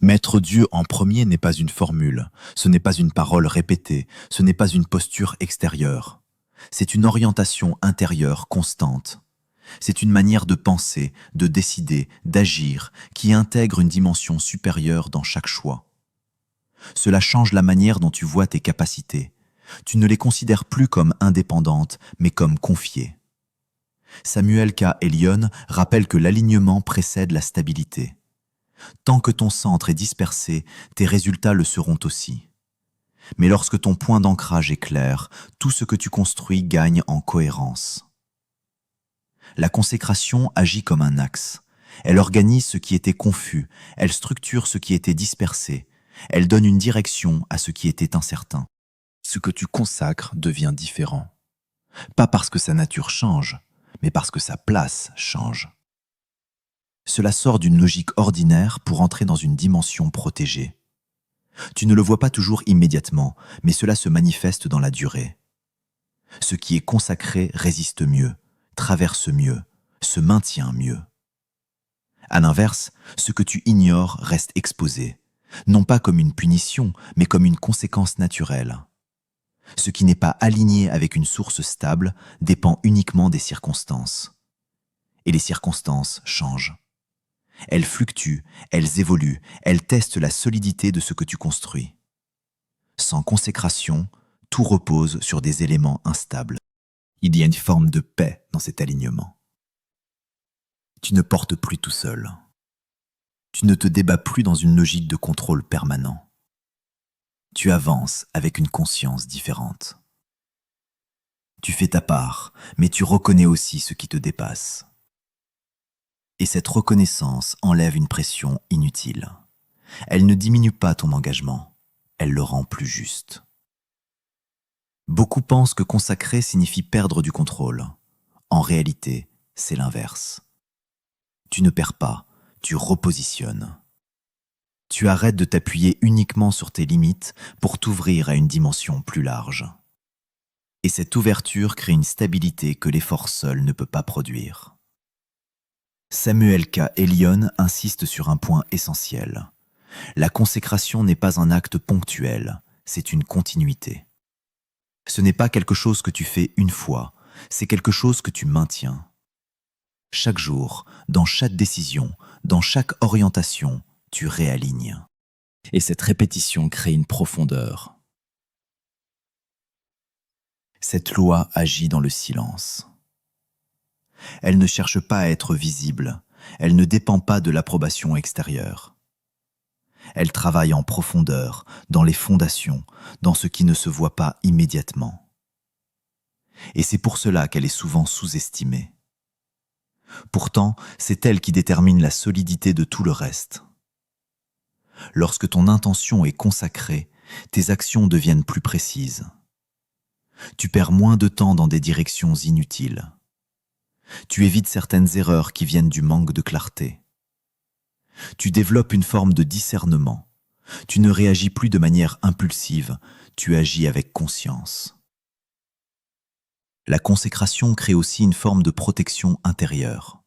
Mettre Dieu en premier n'est pas une formule, ce n'est pas une parole répétée, ce n'est pas une posture extérieure. C'est une orientation intérieure constante. C'est une manière de penser, de décider, d'agir, qui intègre une dimension supérieure dans chaque choix. Cela change la manière dont tu vois tes capacités. Tu ne les considères plus comme indépendantes, mais comme confiées. Samuel K. Elion rappelle que l'alignement précède la stabilité. Tant que ton centre est dispersé, tes résultats le seront aussi. Mais lorsque ton point d'ancrage est clair, tout ce que tu construis gagne en cohérence. La consécration agit comme un axe. Elle organise ce qui était confus, elle structure ce qui était dispersé, elle donne une direction à ce qui était incertain. Ce que tu consacres devient différent. Pas parce que sa nature change, mais parce que sa place change. Cela sort d'une logique ordinaire pour entrer dans une dimension protégée. Tu ne le vois pas toujours immédiatement, mais cela se manifeste dans la durée. Ce qui est consacré résiste mieux, traverse mieux, se maintient mieux. À l'inverse, ce que tu ignores reste exposé, non pas comme une punition, mais comme une conséquence naturelle. Ce qui n'est pas aligné avec une source stable dépend uniquement des circonstances. Et les circonstances changent. Elles fluctuent, elles évoluent, elles testent la solidité de ce que tu construis. Sans consécration, tout repose sur des éléments instables. Il y a une forme de paix dans cet alignement. Tu ne portes plus tout seul. Tu ne te débats plus dans une logique de contrôle permanent. Tu avances avec une conscience différente. Tu fais ta part, mais tu reconnais aussi ce qui te dépasse. Et cette reconnaissance enlève une pression inutile. Elle ne diminue pas ton engagement, elle le rend plus juste. Beaucoup pensent que consacrer signifie perdre du contrôle. En réalité, c'est l'inverse. Tu ne perds pas, tu repositionnes. Tu arrêtes de t'appuyer uniquement sur tes limites pour t'ouvrir à une dimension plus large. Et cette ouverture crée une stabilité que l'effort seul ne peut pas produire. Samuel K. Elion insiste sur un point essentiel. La consécration n'est pas un acte ponctuel, c'est une continuité. Ce n'est pas quelque chose que tu fais une fois, c'est quelque chose que tu maintiens. Chaque jour, dans chaque décision, dans chaque orientation, tu réalignes. Et cette répétition crée une profondeur. Cette loi agit dans le silence. Elle ne cherche pas à être visible, elle ne dépend pas de l'approbation extérieure. Elle travaille en profondeur, dans les fondations, dans ce qui ne se voit pas immédiatement. Et c'est pour cela qu'elle est souvent sous-estimée. Pourtant, c'est elle qui détermine la solidité de tout le reste. Lorsque ton intention est consacrée, tes actions deviennent plus précises. Tu perds moins de temps dans des directions inutiles. Tu évites certaines erreurs qui viennent du manque de clarté. Tu développes une forme de discernement. Tu ne réagis plus de manière impulsive, tu agis avec conscience. La consécration crée aussi une forme de protection intérieure.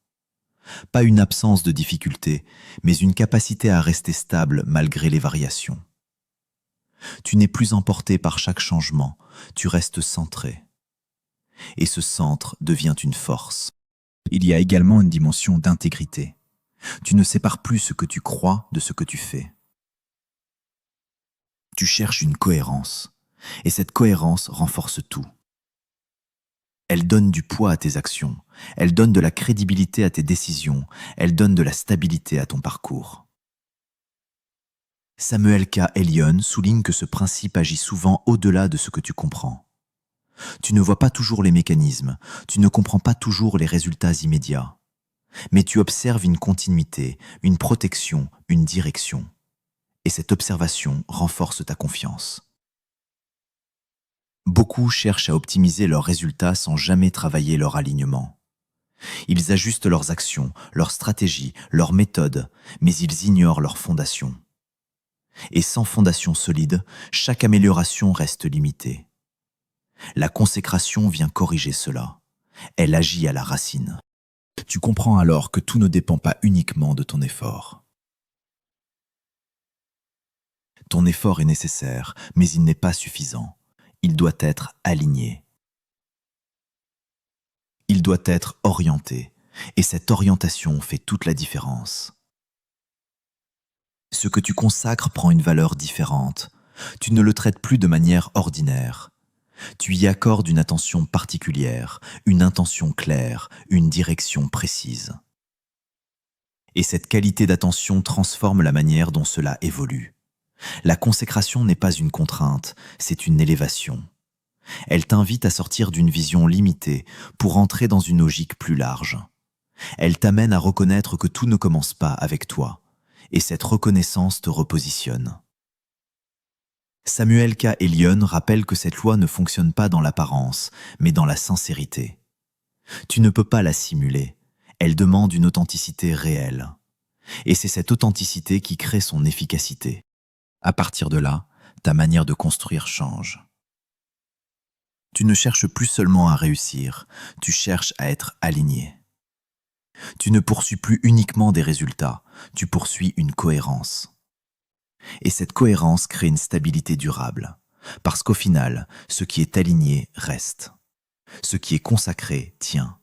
Pas une absence de difficulté, mais une capacité à rester stable malgré les variations. Tu n'es plus emporté par chaque changement, tu restes centré. Et ce centre devient une force. Il y a également une dimension d'intégrité. Tu ne sépares plus ce que tu crois de ce que tu fais. Tu cherches une cohérence, et cette cohérence renforce tout. Elle donne du poids à tes actions, elle donne de la crédibilité à tes décisions, elle donne de la stabilité à ton parcours. Samuel K. Elion souligne que ce principe agit souvent au-delà de ce que tu comprends. Tu ne vois pas toujours les mécanismes, tu ne comprends pas toujours les résultats immédiats, mais tu observes une continuité, une protection, une direction. Et cette observation renforce ta confiance. Beaucoup cherchent à optimiser leurs résultats sans jamais travailler leur alignement. Ils ajustent leurs actions, leurs stratégies, leurs méthodes, mais ils ignorent leur fondation. Et sans fondation solide, chaque amélioration reste limitée. La consécration vient corriger cela. Elle agit à la racine. Tu comprends alors que tout ne dépend pas uniquement de ton effort. Ton effort est nécessaire, mais il n'est pas suffisant. Il doit être aligné. Il doit être orienté, et cette orientation fait toute la différence. Ce que tu consacres prend une valeur différente. Tu ne le traites plus de manière ordinaire. Tu y accordes une attention particulière, une intention claire, une direction précise. Et cette qualité d'attention transforme la manière dont cela évolue. La consécration n'est pas une contrainte, c'est une élévation. Elle t'invite à sortir d'une vision limitée pour entrer dans une logique plus large. Elle t'amène à reconnaître que tout ne commence pas avec toi, et cette reconnaissance te repositionne. Samuel K. Elion rappelle que cette loi ne fonctionne pas dans l'apparence, mais dans la sincérité. Tu ne peux pas la simuler, elle demande une authenticité réelle. Et c'est cette authenticité qui crée son efficacité. À partir de là, ta manière de construire change. Tu ne cherches plus seulement à réussir, tu cherches à être aligné. Tu ne poursuis plus uniquement des résultats, tu poursuis une cohérence. Et cette cohérence crée une stabilité durable, parce qu'au final, ce qui est aligné reste. Ce qui est consacré tient.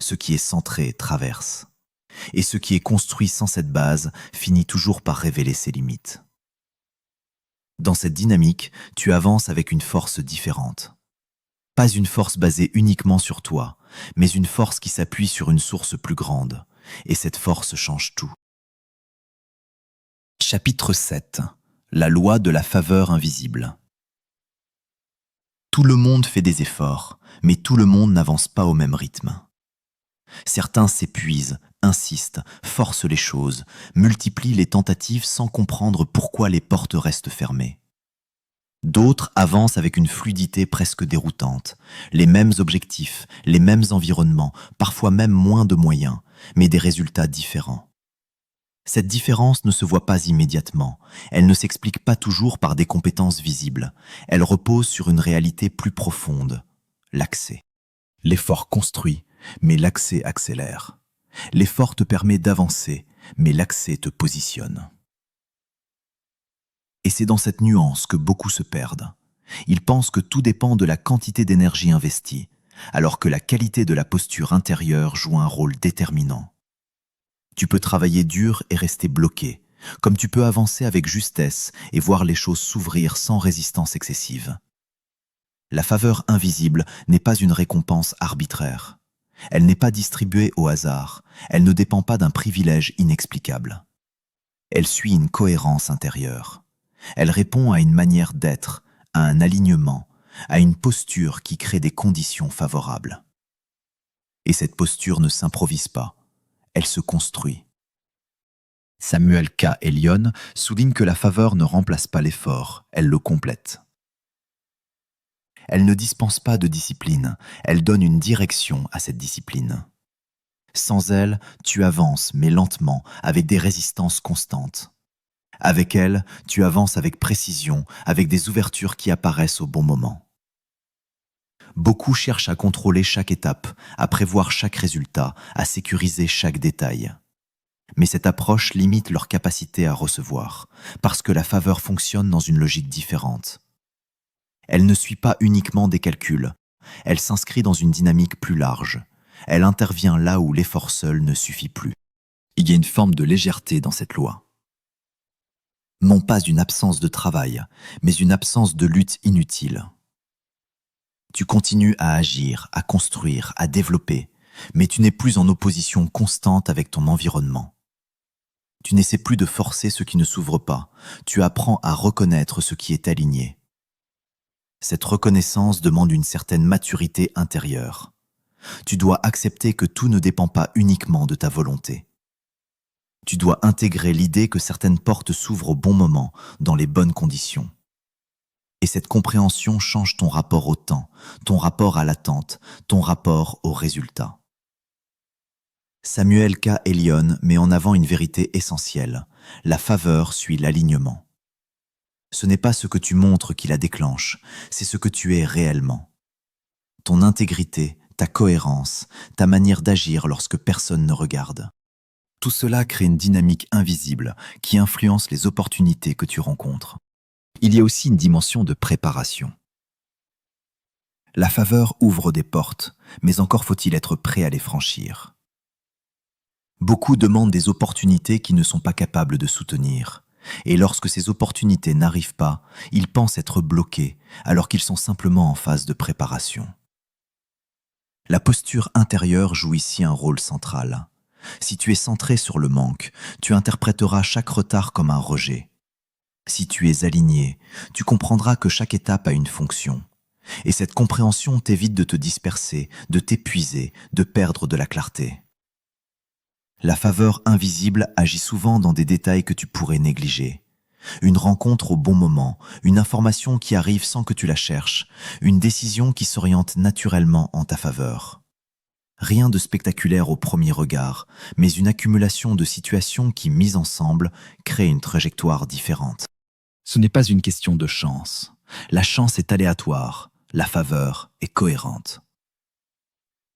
Ce qui est centré traverse. Et ce qui est construit sans cette base finit toujours par révéler ses limites. Dans cette dynamique, tu avances avec une force différente. Pas une force basée uniquement sur toi, mais une force qui s'appuie sur une source plus grande. Et cette force change tout. Chapitre 7. La loi de la faveur invisible. Tout le monde fait des efforts, mais tout le monde n'avance pas au même rythme. Certains s'épuisent, insistent, forcent les choses, multiplient les tentatives sans comprendre pourquoi les portes restent fermées. D'autres avancent avec une fluidité presque déroutante, les mêmes objectifs, les mêmes environnements, parfois même moins de moyens, mais des résultats différents. Cette différence ne se voit pas immédiatement, elle ne s'explique pas toujours par des compétences visibles, elle repose sur une réalité plus profonde, l'accès. L'effort construit, mais l'accès accélère. L'effort te permet d'avancer, mais l'accès te positionne. Et c'est dans cette nuance que beaucoup se perdent. Ils pensent que tout dépend de la quantité d'énergie investie, alors que la qualité de la posture intérieure joue un rôle déterminant. Tu peux travailler dur et rester bloqué, comme tu peux avancer avec justesse et voir les choses s'ouvrir sans résistance excessive. La faveur invisible n'est pas une récompense arbitraire. Elle n'est pas distribuée au hasard, elle ne dépend pas d'un privilège inexplicable. Elle suit une cohérence intérieure. Elle répond à une manière d'être, à un alignement, à une posture qui crée des conditions favorables. Et cette posture ne s'improvise pas, elle se construit. Samuel K. Elion souligne que la faveur ne remplace pas l'effort, elle le complète. Elle ne dispense pas de discipline, elle donne une direction à cette discipline. Sans elle, tu avances, mais lentement, avec des résistances constantes. Avec elle, tu avances avec précision, avec des ouvertures qui apparaissent au bon moment. Beaucoup cherchent à contrôler chaque étape, à prévoir chaque résultat, à sécuriser chaque détail. Mais cette approche limite leur capacité à recevoir, parce que la faveur fonctionne dans une logique différente. Elle ne suit pas uniquement des calculs, elle s'inscrit dans une dynamique plus large. Elle intervient là où l'effort seul ne suffit plus. Il y a une forme de légèreté dans cette loi. Non pas une absence de travail, mais une absence de lutte inutile. Tu continues à agir, à construire, à développer, mais tu n'es plus en opposition constante avec ton environnement. Tu n'essaies plus de forcer ce qui ne s'ouvre pas, tu apprends à reconnaître ce qui est aligné. Cette reconnaissance demande une certaine maturité intérieure. Tu dois accepter que tout ne dépend pas uniquement de ta volonté. Tu dois intégrer l'idée que certaines portes s'ouvrent au bon moment, dans les bonnes conditions. Et cette compréhension change ton rapport au temps, ton rapport à l'attente, ton rapport au résultat. Samuel K. Elion met en avant une vérité essentielle. La faveur suit l'alignement. Ce n'est pas ce que tu montres qui la déclenche, c'est ce que tu es réellement. Ton intégrité, ta cohérence, ta manière d'agir lorsque personne ne regarde. Tout cela crée une dynamique invisible qui influence les opportunités que tu rencontres. Il y a aussi une dimension de préparation. La faveur ouvre des portes, mais encore faut-il être prêt à les franchir. Beaucoup demandent des opportunités qui ne sont pas capables de soutenir. Et lorsque ces opportunités n'arrivent pas, ils pensent être bloqués alors qu'ils sont simplement en phase de préparation. La posture intérieure joue ici un rôle central. Si tu es centré sur le manque, tu interpréteras chaque retard comme un rejet. Si tu es aligné, tu comprendras que chaque étape a une fonction. Et cette compréhension t'évite de te disperser, de t'épuiser, de perdre de la clarté. La faveur invisible agit souvent dans des détails que tu pourrais négliger. Une rencontre au bon moment, une information qui arrive sans que tu la cherches, une décision qui s'oriente naturellement en ta faveur. Rien de spectaculaire au premier regard, mais une accumulation de situations qui, mises ensemble, créent une trajectoire différente. Ce n'est pas une question de chance. La chance est aléatoire, la faveur est cohérente.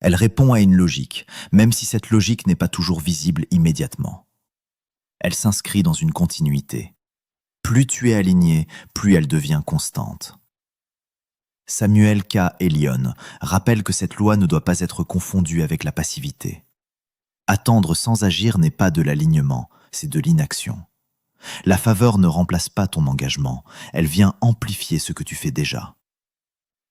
Elle répond à une logique, même si cette logique n'est pas toujours visible immédiatement. Elle s'inscrit dans une continuité. Plus tu es aligné, plus elle devient constante. Samuel K. Elion rappelle que cette loi ne doit pas être confondue avec la passivité. Attendre sans agir n'est pas de l'alignement, c'est de l'inaction. La faveur ne remplace pas ton engagement, elle vient amplifier ce que tu fais déjà.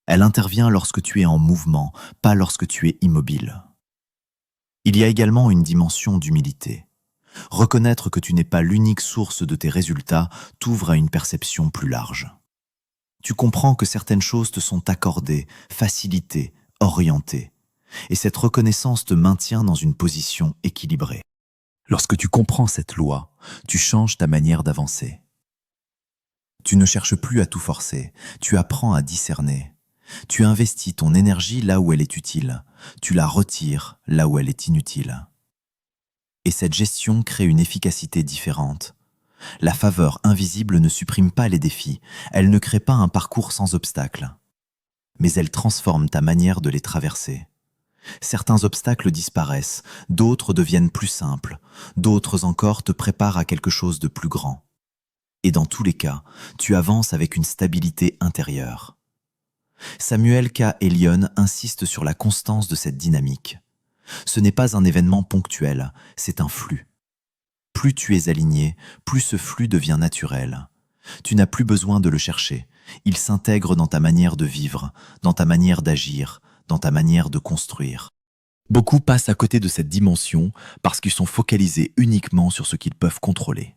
Elle intervient lorsque tu es en mouvement, pas lorsque tu es immobile. Il y a également une dimension d'humilité. Reconnaître que tu n'es pas l'unique source de tes résultats t'ouvre à une perception plus large. Tu comprends que certaines choses te sont accordées, facilitées, orientées. Et cette reconnaissance te maintient dans une position équilibrée. Lorsque tu comprends cette loi, tu changes ta manière d'avancer. Tu ne cherches plus à tout forcer, tu apprends à discerner. Tu investis ton énergie là où elle est utile, tu la retires là où elle est inutile. Et cette gestion crée une efficacité différente. La faveur invisible ne supprime pas les défis, elle ne crée pas un parcours sans obstacles. Mais elle transforme ta manière de les traverser. Certains obstacles disparaissent, d'autres deviennent plus simples, d'autres encore te préparent à quelque chose de plus grand. Et dans tous les cas, tu avances avec une stabilité intérieure. Samuel K. Elion insiste sur la constance de cette dynamique. Ce n'est pas un événement ponctuel, c'est un flux. Plus tu es aligné, plus ce flux devient naturel. Tu n'as plus besoin de le chercher. Il s'intègre dans ta manière de vivre, dans ta manière d'agir, dans ta manière de construire. Beaucoup passent à côté de cette dimension parce qu'ils sont focalisés uniquement sur ce qu'ils peuvent contrôler.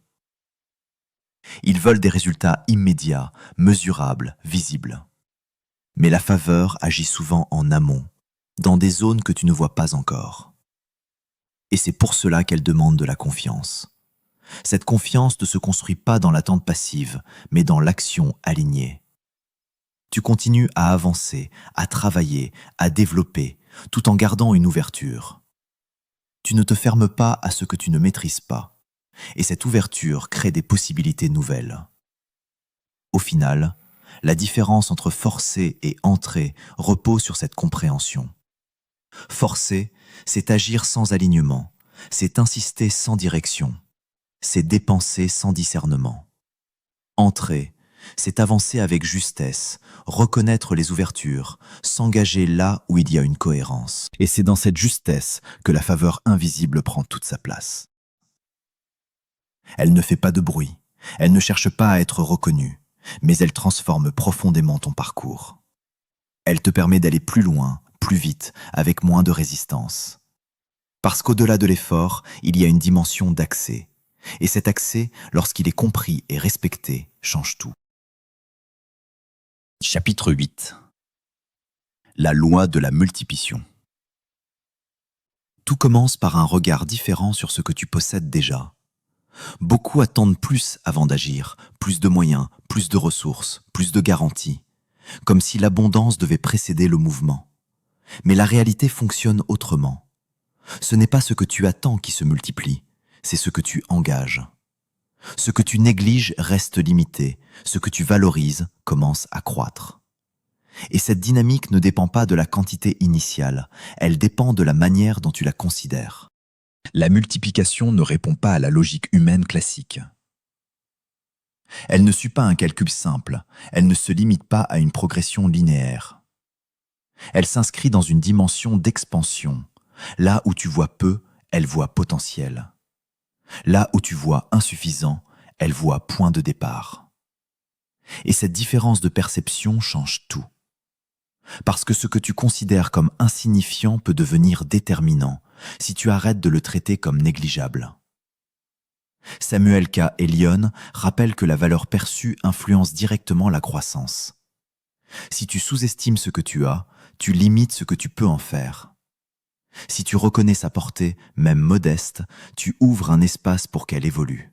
Ils veulent des résultats immédiats, mesurables, visibles. Mais la faveur agit souvent en amont, dans des zones que tu ne vois pas encore. Et c'est pour cela qu'elle demande de la confiance. Cette confiance ne se construit pas dans l'attente passive, mais dans l'action alignée. Tu continues à avancer, à travailler, à développer, tout en gardant une ouverture. Tu ne te fermes pas à ce que tu ne maîtrises pas, et cette ouverture crée des possibilités nouvelles. Au final, la différence entre forcer et entrer repose sur cette compréhension. Forcer, c'est agir sans alignement, c'est insister sans direction, c'est dépenser sans discernement. Entrer, c'est avancer avec justesse, reconnaître les ouvertures, s'engager là où il y a une cohérence. Et c'est dans cette justesse que la faveur invisible prend toute sa place. Elle ne fait pas de bruit, elle ne cherche pas à être reconnue, mais elle transforme profondément ton parcours. Elle te permet d'aller plus loin, plus vite, avec moins de résistance. Parce qu'au-delà de l'effort, il y a une dimension d'accès. Et cet accès, lorsqu'il est compris et respecté, change tout. Chapitre 8. La loi de la multiplication. Tout commence par un regard différent sur ce que tu possèdes déjà. Beaucoup attendent plus avant d'agir, plus de moyens, plus de ressources, plus de garanties, comme si l'abondance devait précéder le mouvement. Mais la réalité fonctionne autrement. Ce n'est pas ce que tu attends qui se multiplie, c'est ce que tu engages. Ce que tu négliges reste limité, ce que tu valorises commence à croître. Et cette dynamique ne dépend pas de la quantité initiale, elle dépend de la manière dont tu la considères. La multiplication ne répond pas à la logique humaine classique. Elle ne suit pas un calcul simple, elle ne se limite pas à une progression linéaire. Elle s'inscrit dans une dimension d'expansion. Là où tu vois peu, elle voit potentiel. Là où tu vois insuffisant, elle voit point de départ. Et cette différence de perception change tout. Parce que ce que tu considères comme insignifiant peut devenir déterminant si tu arrêtes de le traiter comme négligeable. Samuel K. Elion rappelle que la valeur perçue influence directement la croissance. Si tu sous-estimes ce que tu as, tu limites ce que tu peux en faire. Si tu reconnais sa portée, même modeste, tu ouvres un espace pour qu'elle évolue.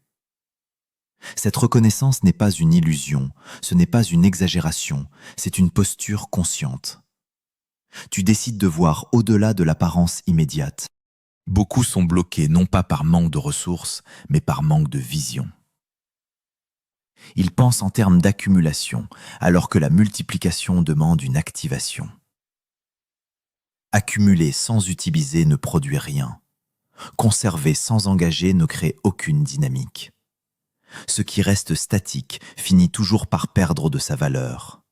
Cette reconnaissance n'est pas une illusion, ce n'est pas une exagération, c'est une posture consciente. Tu décides de voir au-delà de l'apparence immédiate. Beaucoup sont bloqués non pas par manque de ressources, mais par manque de vision. Ils pensent en termes d'accumulation, alors que la multiplication demande une activation. Accumuler sans utiliser ne produit rien. Conserver sans engager ne crée aucune dynamique. Ce qui reste statique finit toujours par perdre de sa valeur.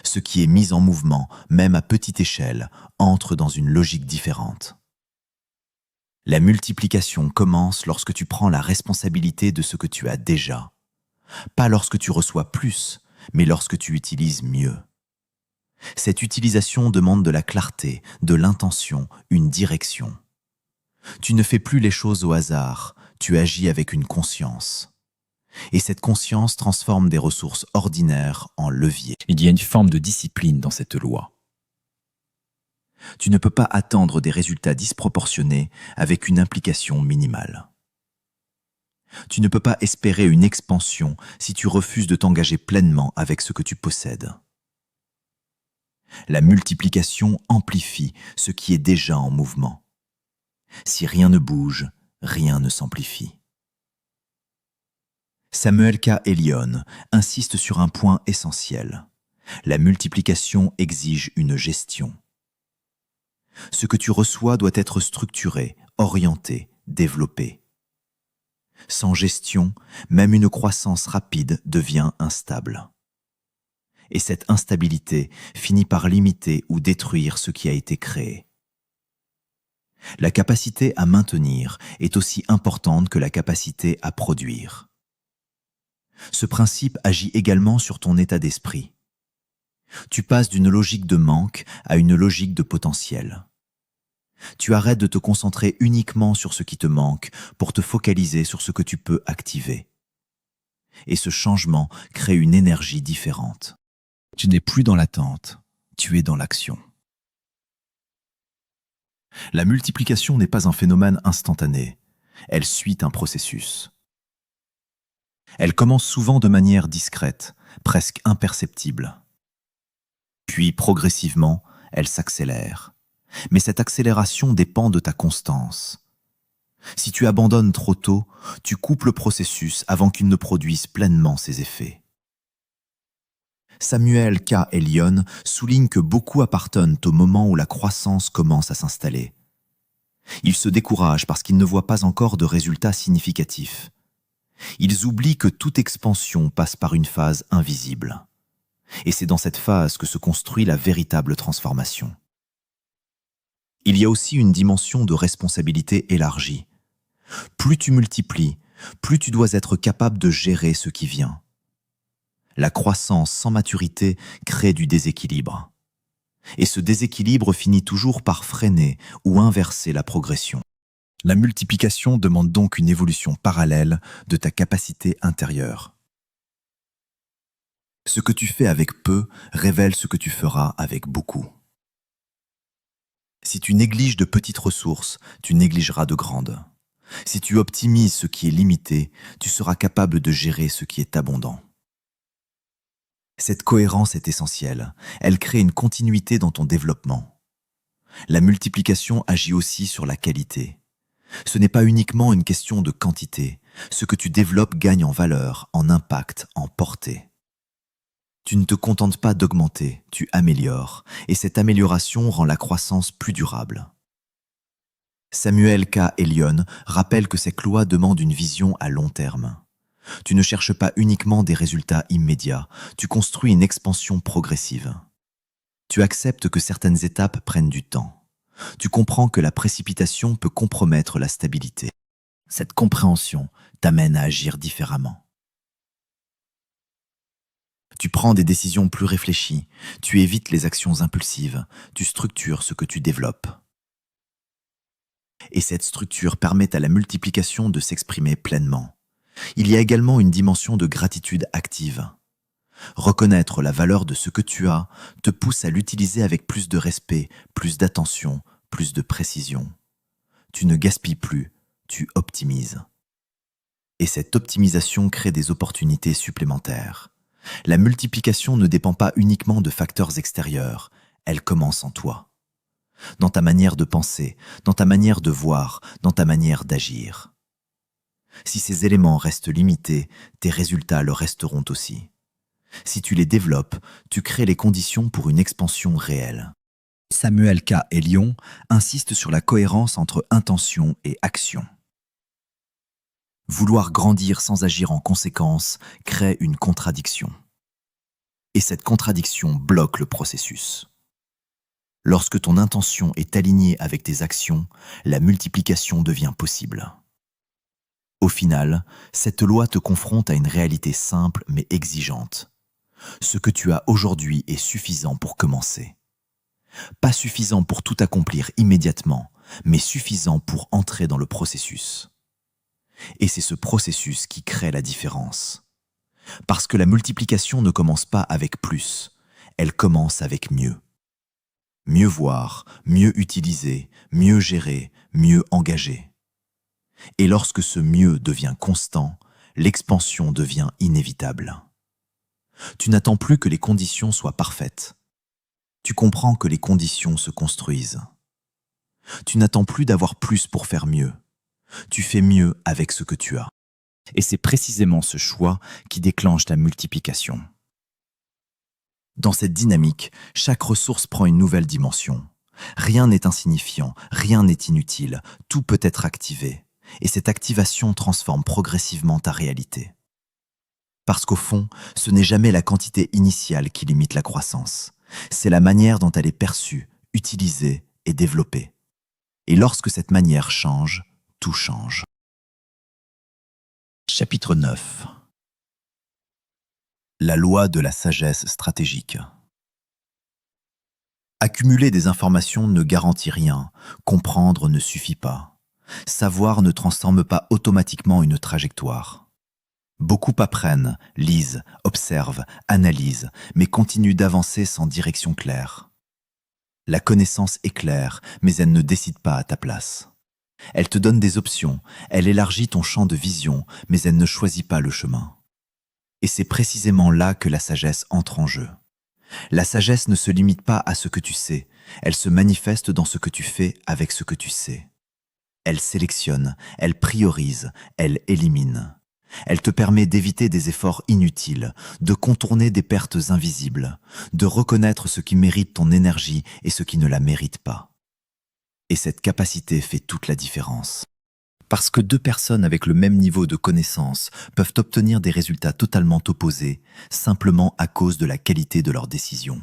Ce qui est mis en mouvement, même à petite échelle, entre dans une logique différente. La multiplication commence lorsque tu prends la responsabilité de ce que tu as déjà. Pas lorsque tu reçois plus, mais lorsque tu utilises mieux. Cette utilisation demande de la clarté, de l'intention, une direction. Tu ne fais plus les choses au hasard, tu agis avec une conscience. Et cette conscience transforme des ressources ordinaires en levier. Il y a une forme de discipline dans cette loi. Tu ne peux pas attendre des résultats disproportionnés avec une implication minimale. Tu ne peux pas espérer une expansion si tu refuses de t'engager pleinement avec ce que tu possèdes. La multiplication amplifie ce qui est déjà en mouvement. Si rien ne bouge, rien ne s'amplifie. Samuel K. Elion insiste sur un point essentiel. La multiplication exige une gestion. Ce que tu reçois doit être structuré, orienté, développé. Sans gestion, même une croissance rapide devient instable. Et cette instabilité finit par limiter ou détruire ce qui a été créé. La capacité à maintenir est aussi importante que la capacité à produire. Ce principe agit également sur ton état d'esprit. Tu passes d'une logique de manque à une logique de potentiel. Tu arrêtes de te concentrer uniquement sur ce qui te manque pour te focaliser sur ce que tu peux activer. Et ce changement crée une énergie différente. Tu n'es plus dans l'attente, tu es dans l'action. La multiplication n'est pas un phénomène instantané, elle suit un processus. Elle commence souvent de manière discrète, presque imperceptible. Puis, progressivement, elle s'accélère. Mais cette accélération dépend de ta constance. Si tu abandonnes trop tôt, tu coupes le processus avant qu'il ne produise pleinement ses effets. Samuel K. Elion souligne que beaucoup appartiennent au moment où la croissance commence à s'installer. Ils se découragent parce qu'ils ne voient pas encore de résultats significatifs. Ils oublient que toute expansion passe par une phase invisible. Et c'est dans cette phase que se construit la véritable transformation. Il y a aussi une dimension de responsabilité élargie. Plus tu multiplies, plus tu dois être capable de gérer ce qui vient. La croissance sans maturité crée du déséquilibre. Et ce déséquilibre finit toujours par freiner ou inverser la progression. La multiplication demande donc une évolution parallèle de ta capacité intérieure. Ce que tu fais avec peu révèle ce que tu feras avec beaucoup. Si tu négliges de petites ressources, tu négligeras de grandes. Si tu optimises ce qui est limité, tu seras capable de gérer ce qui est abondant. Cette cohérence est essentielle. Elle crée une continuité dans ton développement. La multiplication agit aussi sur la qualité. Ce n'est pas uniquement une question de quantité. Ce que tu développes gagne en valeur, en impact, en portée. Tu ne te contentes pas d'augmenter, tu améliores, et cette amélioration rend la croissance plus durable. Samuel K. Elion rappelle que cette loi demande une vision à long terme. Tu ne cherches pas uniquement des résultats immédiats, tu construis une expansion progressive. Tu acceptes que certaines étapes prennent du temps. Tu comprends que la précipitation peut compromettre la stabilité. Cette compréhension t'amène à agir différemment. Tu prends des décisions plus réfléchies, tu évites les actions impulsives, tu structures ce que tu développes. Et cette structure permet à la multiplication de s'exprimer pleinement. Il y a également une dimension de gratitude active. Reconnaître la valeur de ce que tu as te pousse à l'utiliser avec plus de respect, plus d'attention, plus de précision. Tu ne gaspilles plus, tu optimises. Et cette optimisation crée des opportunités supplémentaires. La multiplication ne dépend pas uniquement de facteurs extérieurs, elle commence en toi. Dans ta manière de penser, dans ta manière de voir, dans ta manière d'agir. Si ces éléments restent limités, tes résultats le resteront aussi. Si tu les développes, tu crées les conditions pour une expansion réelle. Samuel K. Elion insiste sur la cohérence entre intention et action. Vouloir grandir sans agir en conséquence crée une contradiction. Et cette contradiction bloque le processus. Lorsque ton intention est alignée avec tes actions, la multiplication devient possible. Au final, cette loi te confronte à une réalité simple mais exigeante. Ce que tu as aujourd'hui est suffisant pour commencer. Pas suffisant pour tout accomplir immédiatement, mais suffisant pour entrer dans le processus. Et c'est ce processus qui crée la différence. Parce que la multiplication ne commence pas avec plus, elle commence avec mieux. Mieux voir, mieux utiliser, mieux gérer, mieux engager. Et lorsque ce mieux devient constant, l'expansion devient inévitable. Tu n'attends plus que les conditions soient parfaites. Tu comprends que les conditions se construisent. Tu n'attends plus d'avoir plus pour faire mieux. Tu fais mieux avec ce que tu as. Et c'est précisément ce choix qui déclenche la multiplication. Dans cette dynamique, chaque ressource prend une nouvelle dimension. Rien n'est insignifiant, rien n'est inutile, tout peut être activé. Et cette activation transforme progressivement ta réalité. Parce qu'au fond, ce n'est jamais la quantité initiale qui limite la croissance. C'est la manière dont elle est perçue, utilisée et développée. Et lorsque cette manière change, tout change. Chapitre 9. La loi de la sagesse stratégique. Accumuler des informations ne garantit rien, comprendre ne suffit pas. Savoir ne transforme pas automatiquement une trajectoire. Beaucoup apprennent, lisent, observent, analysent, mais continuent d'avancer sans direction claire. La connaissance est claire, mais elle ne décide pas à ta place. Elle te donne des options, elle élargit ton champ de vision, mais elle ne choisit pas le chemin. Et c'est précisément là que la sagesse entre en jeu. La sagesse ne se limite pas à ce que tu sais, elle se manifeste dans ce que tu fais avec ce que tu sais. Elle sélectionne, elle priorise, elle élimine. Elle te permet d'éviter des efforts inutiles, de contourner des pertes invisibles, de reconnaître ce qui mérite ton énergie et ce qui ne la mérite pas. Et cette capacité fait toute la différence. Parce que deux personnes avec le même niveau de connaissance peuvent obtenir des résultats totalement opposés, simplement à cause de la qualité de leurs décisions.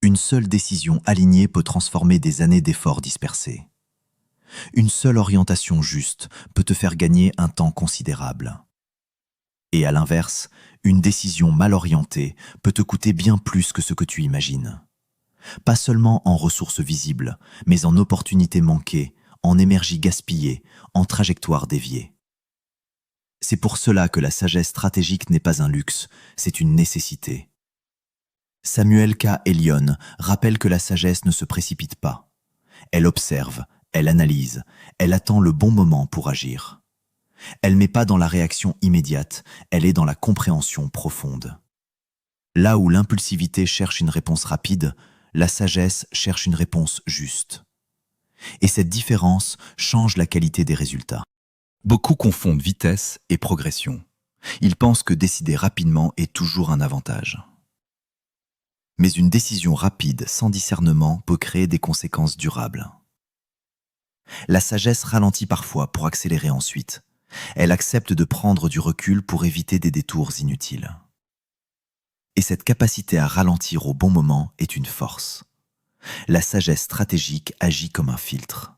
Une seule décision alignée peut transformer des années d'efforts dispersés. Une seule orientation juste peut te faire gagner un temps considérable. Et à l'inverse, une décision mal orientée peut te coûter bien plus que ce que tu imagines. Pas seulement en ressources visibles, mais en opportunités manquées, en énergie gaspillée, en trajectoire déviée. C'est pour cela que la sagesse stratégique n'est pas un luxe, c'est une nécessité. Samuel K. Elion rappelle que la sagesse ne se précipite pas. Elle observe, elle analyse, elle attend le bon moment pour agir. Elle n'est pas dans la réaction immédiate, elle est dans la compréhension profonde. Là où l'impulsivité cherche une réponse rapide, la sagesse cherche une réponse juste. Et cette différence change la qualité des résultats. Beaucoup confondent vitesse et progression. Ils pensent que décider rapidement est toujours un avantage. Mais une décision rapide sans discernement peut créer des conséquences durables. La sagesse ralentit parfois pour accélérer ensuite. Elle accepte de prendre du recul pour éviter des détours inutiles. Et cette capacité à ralentir au bon moment est une force. La sagesse stratégique agit comme un filtre.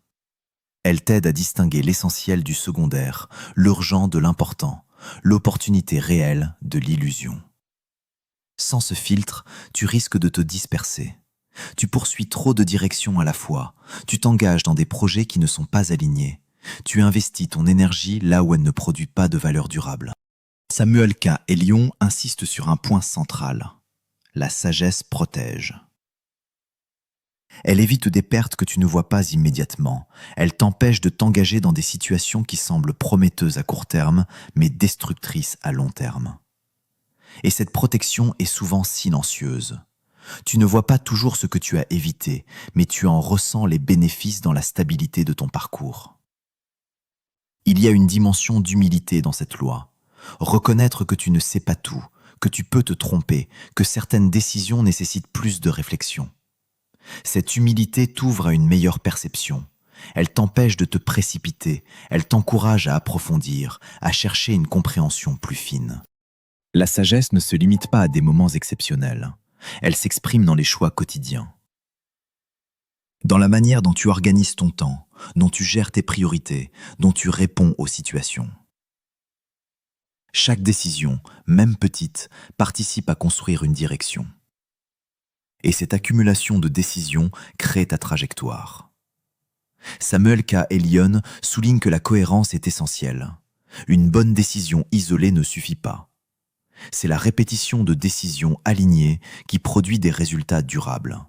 Elle t'aide à distinguer l'essentiel du secondaire, l'urgent de l'important, l'opportunité réelle de l'illusion. Sans ce filtre, tu risques de te disperser. Tu poursuis trop de directions à la fois, tu t'engages dans des projets qui ne sont pas alignés, tu investis ton énergie là où elle ne produit pas de valeur durable. Samuel K. Elion insiste sur un point central. La sagesse protège. Elle évite des pertes que tu ne vois pas immédiatement. Elle t'empêche de t'engager dans des situations qui semblent prometteuses à court terme, mais destructrices à long terme. Et cette protection est souvent silencieuse. Tu ne vois pas toujours ce que tu as évité, mais tu en ressens les bénéfices dans la stabilité de ton parcours. Il y a une dimension d'humilité dans cette loi. Reconnaître que tu ne sais pas tout, que tu peux te tromper, que certaines décisions nécessitent plus de réflexion. Cette humilité t'ouvre à une meilleure perception. Elle t'empêche de te précipiter, elle t'encourage à approfondir, à chercher une compréhension plus fine. La sagesse ne se limite pas à des moments exceptionnels. Elle s'exprime dans les choix quotidiens. Dans la manière dont tu organises ton temps, dont tu gères tes priorités, dont tu réponds aux situations. Chaque décision, même petite, participe à construire une direction. Et cette accumulation de décisions crée ta trajectoire. Samuel K. Elion souligne que la cohérence est essentielle. Une bonne décision isolée ne suffit pas. C'est la répétition de décisions alignées qui produit des résultats durables.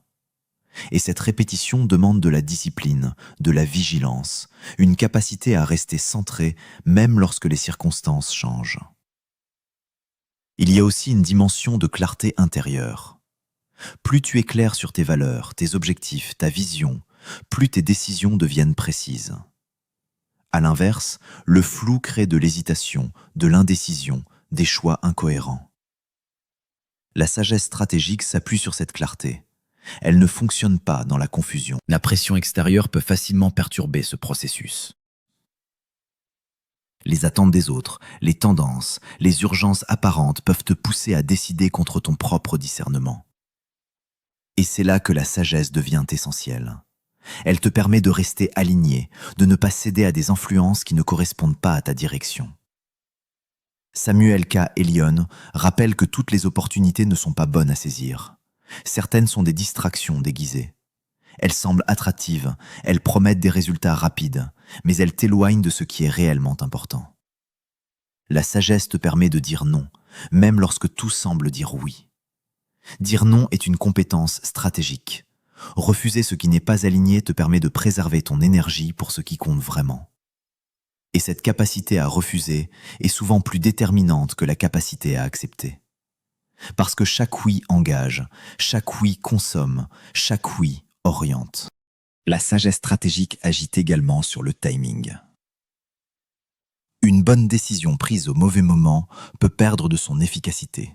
Et cette répétition demande de la discipline, de la vigilance, une capacité à rester centré même lorsque les circonstances changent. Il y a aussi une dimension de clarté intérieure. Plus tu es clair sur tes valeurs, tes objectifs, ta vision, plus tes décisions deviennent précises. À l'inverse, le flou crée de l'hésitation, de l'indécision, des choix incohérents. La sagesse stratégique s'appuie sur cette clarté. Elle ne fonctionne pas dans la confusion. La pression extérieure peut facilement perturber ce processus. Les attentes des autres, les tendances, les urgences apparentes peuvent te pousser à décider contre ton propre discernement. Et c'est là que la sagesse devient essentielle. Elle te permet de rester aligné, de ne pas céder à des influences qui ne correspondent pas à ta direction. Samuel K. Elion rappelle que toutes les opportunités ne sont pas bonnes à saisir. Certaines sont des distractions déguisées. Elles semblent attractives, elles promettent des résultats rapides, mais elles t'éloignent de ce qui est réellement important. La sagesse te permet de dire non, même lorsque tout semble dire oui. Dire non est une compétence stratégique. Refuser ce qui n'est pas aligné te permet de préserver ton énergie pour ce qui compte vraiment. Et cette capacité à refuser est souvent plus déterminante que la capacité à accepter. Parce que chaque oui engage, chaque oui consomme, chaque oui oriente. La sagesse stratégique agit également sur le timing. Une bonne décision prise au mauvais moment peut perdre de son efficacité.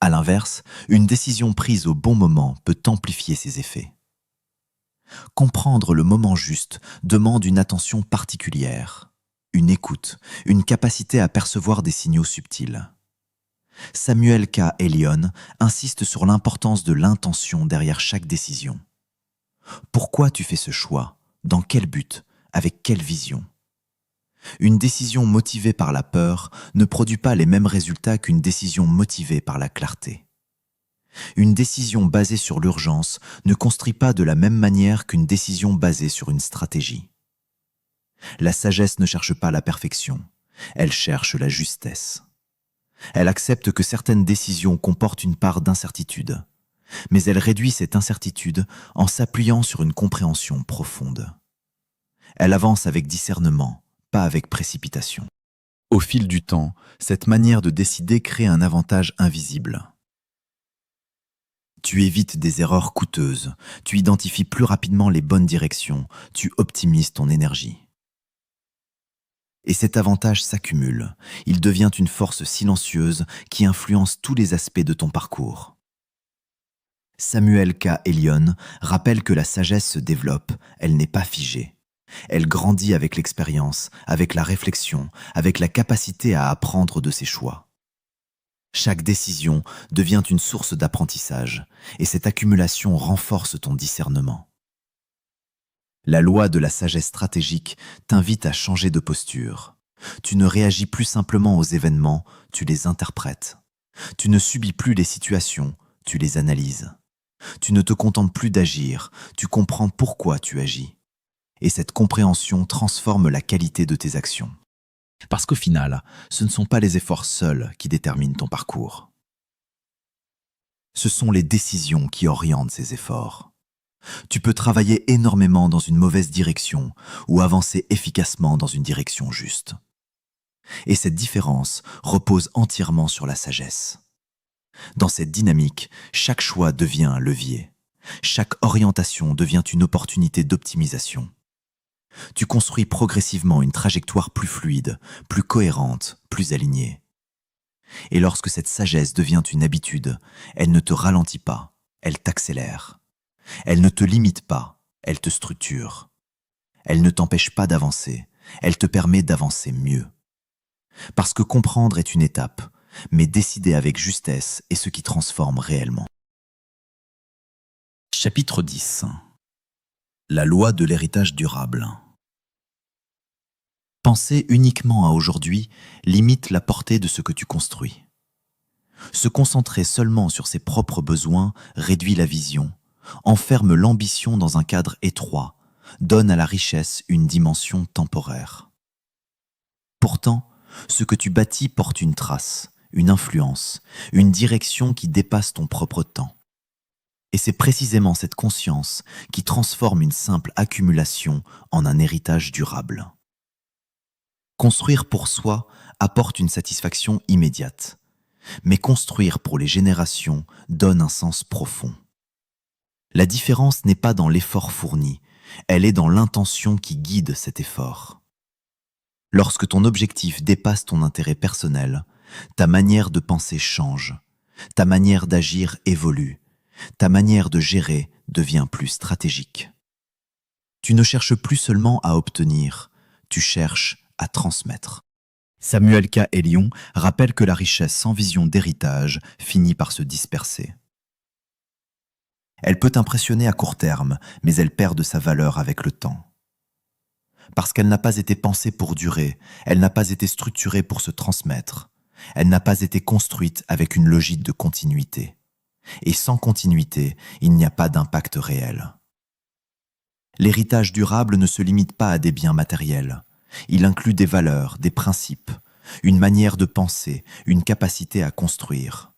À l'inverse, une décision prise au bon moment peut amplifier ses effets. Comprendre le moment juste demande une attention particulière, une écoute, une capacité à percevoir des signaux subtils. Samuel K. Elion insiste sur l'importance de l'intention derrière chaque décision. Pourquoi tu fais ce choix? Dans quel but? Avec quelle vision? Une décision motivée par la peur ne produit pas les mêmes résultats qu'une décision motivée par la clarté. Une décision basée sur l'urgence ne construit pas de la même manière qu'une décision basée sur une stratégie. La sagesse ne cherche pas la perfection, elle cherche la justesse. Elle accepte que certaines décisions comportent une part d'incertitude, mais elle réduit cette incertitude en s'appuyant sur une compréhension profonde. Elle avance avec discernement, pas avec précipitation. Au fil du temps, cette manière de décider crée un avantage invisible. Tu évites des erreurs coûteuses, tu identifies plus rapidement les bonnes directions, tu optimises ton énergie. Et cet avantage s'accumule, il devient une force silencieuse qui influence tous les aspects de ton parcours. Samuel K. Elion rappelle que la sagesse se développe, elle n'est pas figée. Elle grandit avec l'expérience, avec la réflexion, avec la capacité à apprendre de ses choix. Chaque décision devient une source d'apprentissage, et cette accumulation renforce ton discernement. La loi de la sagesse stratégique t'invite à changer de posture. Tu ne réagis plus simplement aux événements, tu les interprètes. Tu ne subis plus les situations, tu les analyses. Tu ne te contentes plus d'agir, tu comprends pourquoi tu agis. Et cette compréhension transforme la qualité de tes actions. Parce qu'au final, ce ne sont pas les efforts seuls qui déterminent ton parcours. Ce sont les décisions qui orientent ces efforts. Tu peux travailler énormément dans une mauvaise direction ou avancer efficacement dans une direction juste. Et cette différence repose entièrement sur la sagesse. Dans cette dynamique, chaque choix devient un levier. Chaque orientation devient une opportunité d'optimisation. Tu construis progressivement une trajectoire plus fluide, plus cohérente, plus alignée. Et lorsque cette sagesse devient une habitude, elle ne te ralentit pas, elle t'accélère. Elle ne te limite pas, elle te structure. Elle ne t'empêche pas d'avancer, elle te permet d'avancer mieux. Parce que comprendre est une étape, mais décider avec justesse est ce qui transforme réellement. Chapitre 10. La loi de l'héritage durable. Penser uniquement à aujourd'hui limite la portée de ce que tu construis. Se concentrer seulement sur ses propres besoins réduit la vision, enferme l'ambition dans un cadre étroit, donne à la richesse une dimension temporaire. Pourtant, ce que tu bâtis porte une trace, une influence, une direction qui dépasse ton propre temps. Et c'est précisément cette conscience qui transforme une simple accumulation en un héritage durable. Construire pour soi apporte une satisfaction immédiate, mais construire pour les générations donne un sens profond. La différence n'est pas dans l'effort fourni, elle est dans l'intention qui guide cet effort. Lorsque ton objectif dépasse ton intérêt personnel, ta manière de penser change, ta manière d'agir évolue, ta manière de gérer devient plus stratégique. Tu ne cherches plus seulement à obtenir, tu cherches à transmettre. Samuel K. Elion rappelle que la richesse sans vision d'héritage finit par se disperser. Elle peut impressionner à court terme, mais elle perd de sa valeur avec le temps. Parce qu'elle n'a pas été pensée pour durer, elle n'a pas été structurée pour se transmettre, elle n'a pas été construite avec une logique de continuité. Et sans continuité, il n'y a pas d'impact réel. L'héritage durable ne se limite pas à des biens matériels. Il inclut des valeurs, des principes, une manière de penser, une capacité à construire.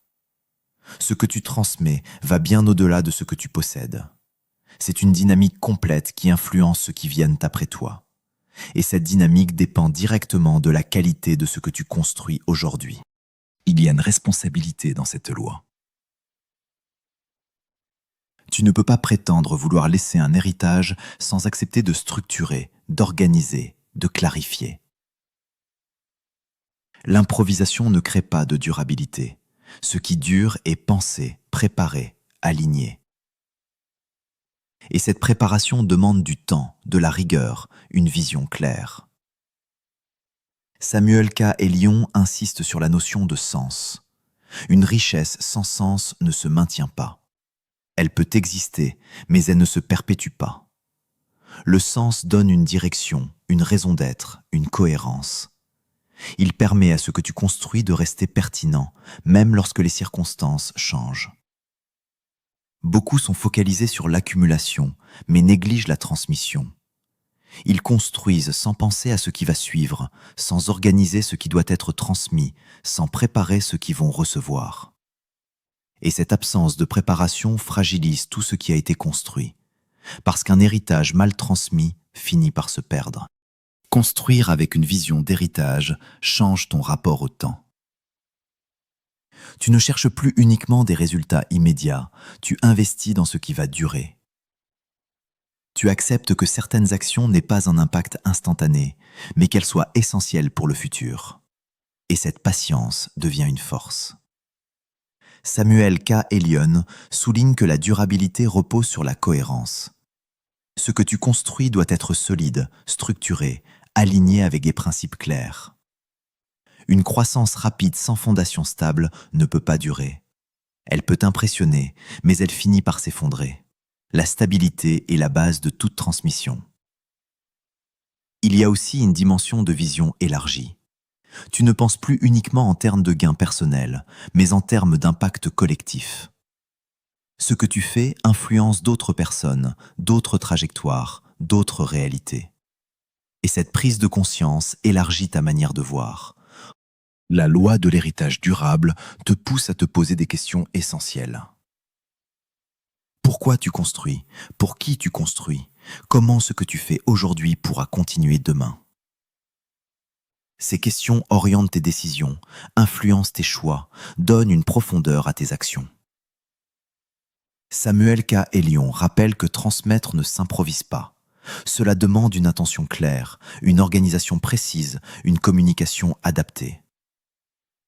Ce que tu transmets va bien au-delà de ce que tu possèdes. C'est une dynamique complète qui influence ceux qui viennent après toi. Et cette dynamique dépend directement de la qualité de ce que tu construis aujourd'hui. Il y a une responsabilité dans cette loi. Tu ne peux pas prétendre vouloir laisser un héritage sans accepter de structurer, d'organiser, de clarifier. L'improvisation ne crée pas de durabilité. Ce qui dure est pensé, préparé, aligné. Et cette préparation demande du temps, de la rigueur, une vision claire. Samuel K. Elion insiste sur la notion de sens. Une richesse sans sens ne se maintient pas. Elle peut exister, mais elle ne se perpétue pas. Le sens donne une direction, une raison d'être, une cohérence. Il permet à ce que tu construis de rester pertinent, même lorsque les circonstances changent. Beaucoup sont focalisés sur l'accumulation, mais négligent la transmission. Ils construisent sans penser à ce qui va suivre, sans organiser ce qui doit être transmis, sans préparer ce qu'ils vont recevoir. Et cette absence de préparation fragilise tout ce qui a été construit, parce qu'un héritage mal transmis finit par se perdre. Construire avec une vision d'héritage change ton rapport au temps. Tu ne cherches plus uniquement des résultats immédiats, tu investis dans ce qui va durer. Tu acceptes que certaines actions n'aient pas un impact instantané, mais qu'elles soient essentielles pour le futur. Et cette patience devient une force. Samuel K. Elion souligne que la durabilité repose sur la cohérence. Ce que tu construis doit être solide, structuré, aligné avec des principes clairs. Une croissance rapide sans fondation stable ne peut pas durer. Elle peut impressionner, mais elle finit par s'effondrer. La stabilité est la base de toute transmission. Il y a aussi une dimension de vision élargie. Tu ne penses plus uniquement en termes de gains personnels, mais en termes d'impact collectif. Ce que tu fais influence d'autres personnes, d'autres trajectoires, d'autres réalités. Et cette prise de conscience élargit ta manière de voir. La loi de l'héritage durable te pousse à te poser des questions essentielles. Pourquoi tu construis? Pour qui tu construis? Comment ce que tu fais aujourd'hui pourra continuer demain? Ces questions orientent tes décisions, influencent tes choix, donnent une profondeur à tes actions. Samuel K. Elion rappelle que transmettre ne s'improvise pas. Cela demande une intention claire, une organisation précise, une communication adaptée.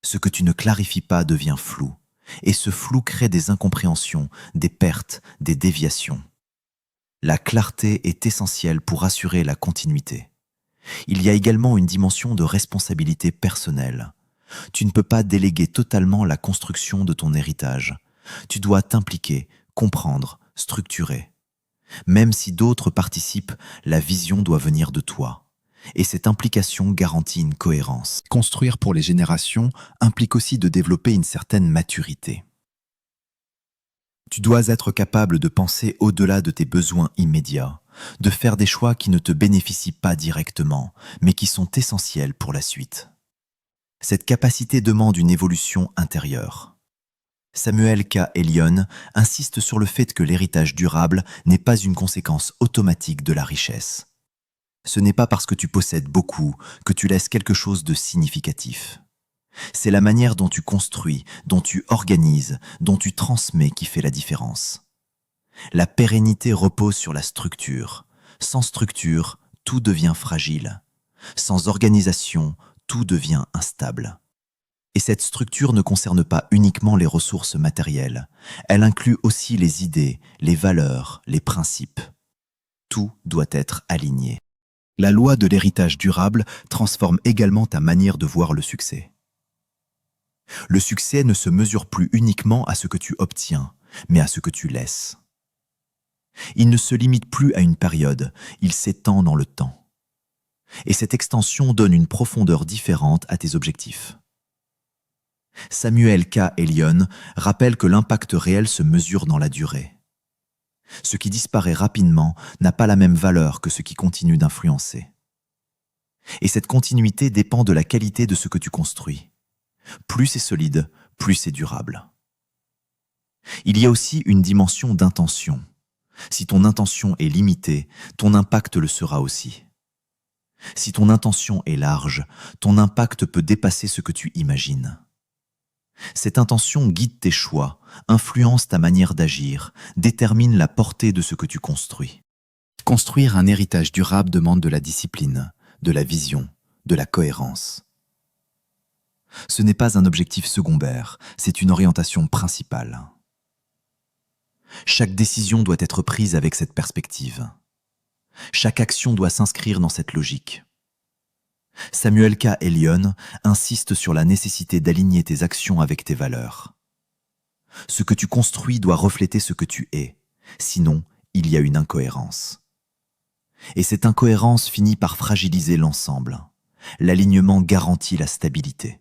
Ce que tu ne clarifies pas devient flou, et ce flou crée des incompréhensions, des pertes, des déviations. La clarté est essentielle pour assurer la continuité. Il y a également une dimension de responsabilité personnelle. Tu ne peux pas déléguer totalement la construction de ton héritage. Tu dois t'impliquer, comprendre, structurer. Même si d'autres participent, la vision doit venir de toi. Et cette implication garantit une cohérence. Construire pour les générations implique aussi de développer une certaine maturité. Tu dois être capable de penser au-delà de tes besoins immédiats, de faire des choix qui ne te bénéficient pas directement, mais qui sont essentiels pour la suite. Cette capacité demande une évolution intérieure. Samuel K. Elion insiste sur le fait que l'héritage durable n'est pas une conséquence automatique de la richesse. Ce n'est pas parce que tu possèdes beaucoup que tu laisses quelque chose de significatif. C'est la manière dont tu construis, dont tu organises, dont tu transmets qui fait la différence. La pérennité repose sur la structure. Sans structure, tout devient fragile. Sans organisation, tout devient instable. Et cette structure ne concerne pas uniquement les ressources matérielles. Elle inclut aussi les idées, les valeurs, les principes. Tout doit être aligné. La loi de l'héritage durable transforme également ta manière de voir le succès. Le succès ne se mesure plus uniquement à ce que tu obtiens, mais à ce que tu laisses. Il ne se limite plus à une période, il s'étend dans le temps. Et cette extension donne une profondeur différente à tes objectifs. Samuel K. Elion rappelle que l'impact réel se mesure dans la durée. Ce qui disparaît rapidement n'a pas la même valeur que ce qui continue d'influencer. Et cette continuité dépend de la qualité de ce que tu construis. Plus c'est solide, plus c'est durable. Il y a aussi une dimension d'intention. Si ton intention est limitée, ton impact le sera aussi. Si ton intention est large, ton impact peut dépasser ce que tu imagines. Cette intention guide tes choix, influence ta manière d'agir, détermine la portée de ce que tu construis. Construire un héritage durable demande de la discipline, de la vision, de la cohérence. Ce n'est pas un objectif secondaire, c'est une orientation principale. Chaque décision doit être prise avec cette perspective. Chaque action doit s'inscrire dans cette logique. Samuel K. Elion insiste sur la nécessité d'aligner tes actions avec tes valeurs. Ce que tu construis doit refléter ce que tu es, sinon il y a une incohérence. Et cette incohérence finit par fragiliser l'ensemble. L'alignement garantit la stabilité.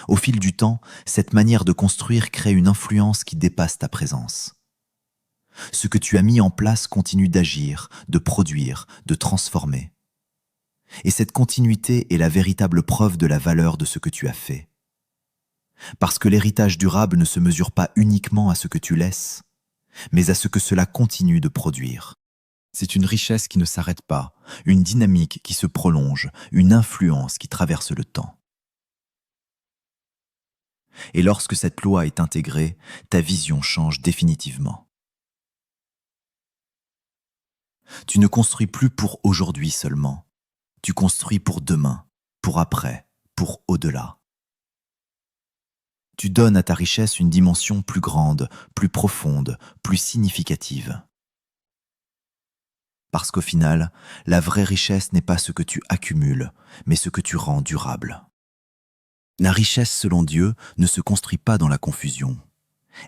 Au fil du temps, cette manière de construire crée une influence qui dépasse ta présence. Ce que tu as mis en place continue d'agir, de produire, de transformer. Et cette continuité est la véritable preuve de la valeur de ce que tu as fait. Parce que l'héritage durable ne se mesure pas uniquement à ce que tu laisses, mais à ce que cela continue de produire. C'est une richesse qui ne s'arrête pas, une dynamique qui se prolonge, une influence qui traverse le temps. Et lorsque cette loi est intégrée, ta vision change définitivement. Tu ne construis plus pour aujourd'hui seulement. Tu construis pour demain, pour après, pour au-delà. Tu donnes à ta richesse une dimension plus grande, plus profonde, plus significative. Parce qu'au final, la vraie richesse n'est pas ce que tu accumules, mais ce que tu rends durable. La richesse selon Dieu ne se construit pas dans la confusion.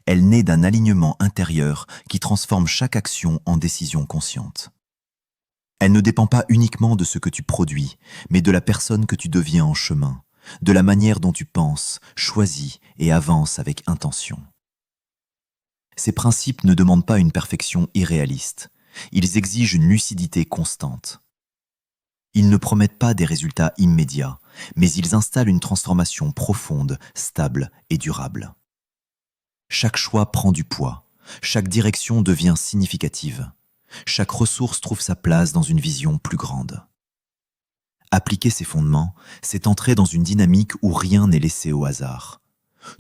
Elle naît d'un alignement intérieur qui transforme chaque action en décision consciente. Elle ne dépend pas uniquement de ce que tu produis, mais de la personne que tu deviens en chemin, de la manière dont tu penses, choisis et avances avec intention. Ces principes ne demandent pas une perfection irréaliste, ils exigent une lucidité constante. Ils ne promettent pas des résultats immédiats, mais ils installent une transformation profonde, stable et durable. Chaque choix prend du poids, chaque direction devient significative, chaque ressource trouve sa place dans une vision plus grande. Appliquer ces fondements, c'est entrer dans une dynamique où rien n'est laissé au hasard.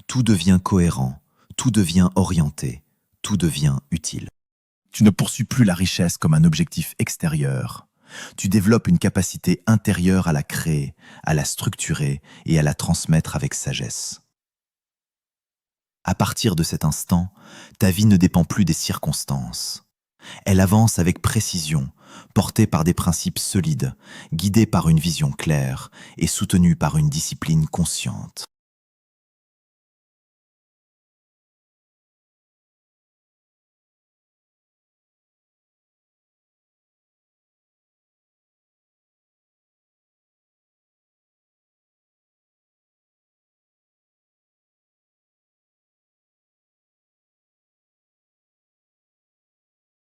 Tout devient cohérent, tout devient orienté, tout devient utile. Tu ne poursuis plus la richesse comme un objectif extérieur. Tu développes une capacité intérieure à la créer, à la structurer et à la transmettre avec sagesse. À partir de cet instant, ta vie ne dépend plus des circonstances. Elle avance avec précision, portée par des principes solides, guidée par une vision claire et soutenue par une discipline consciente.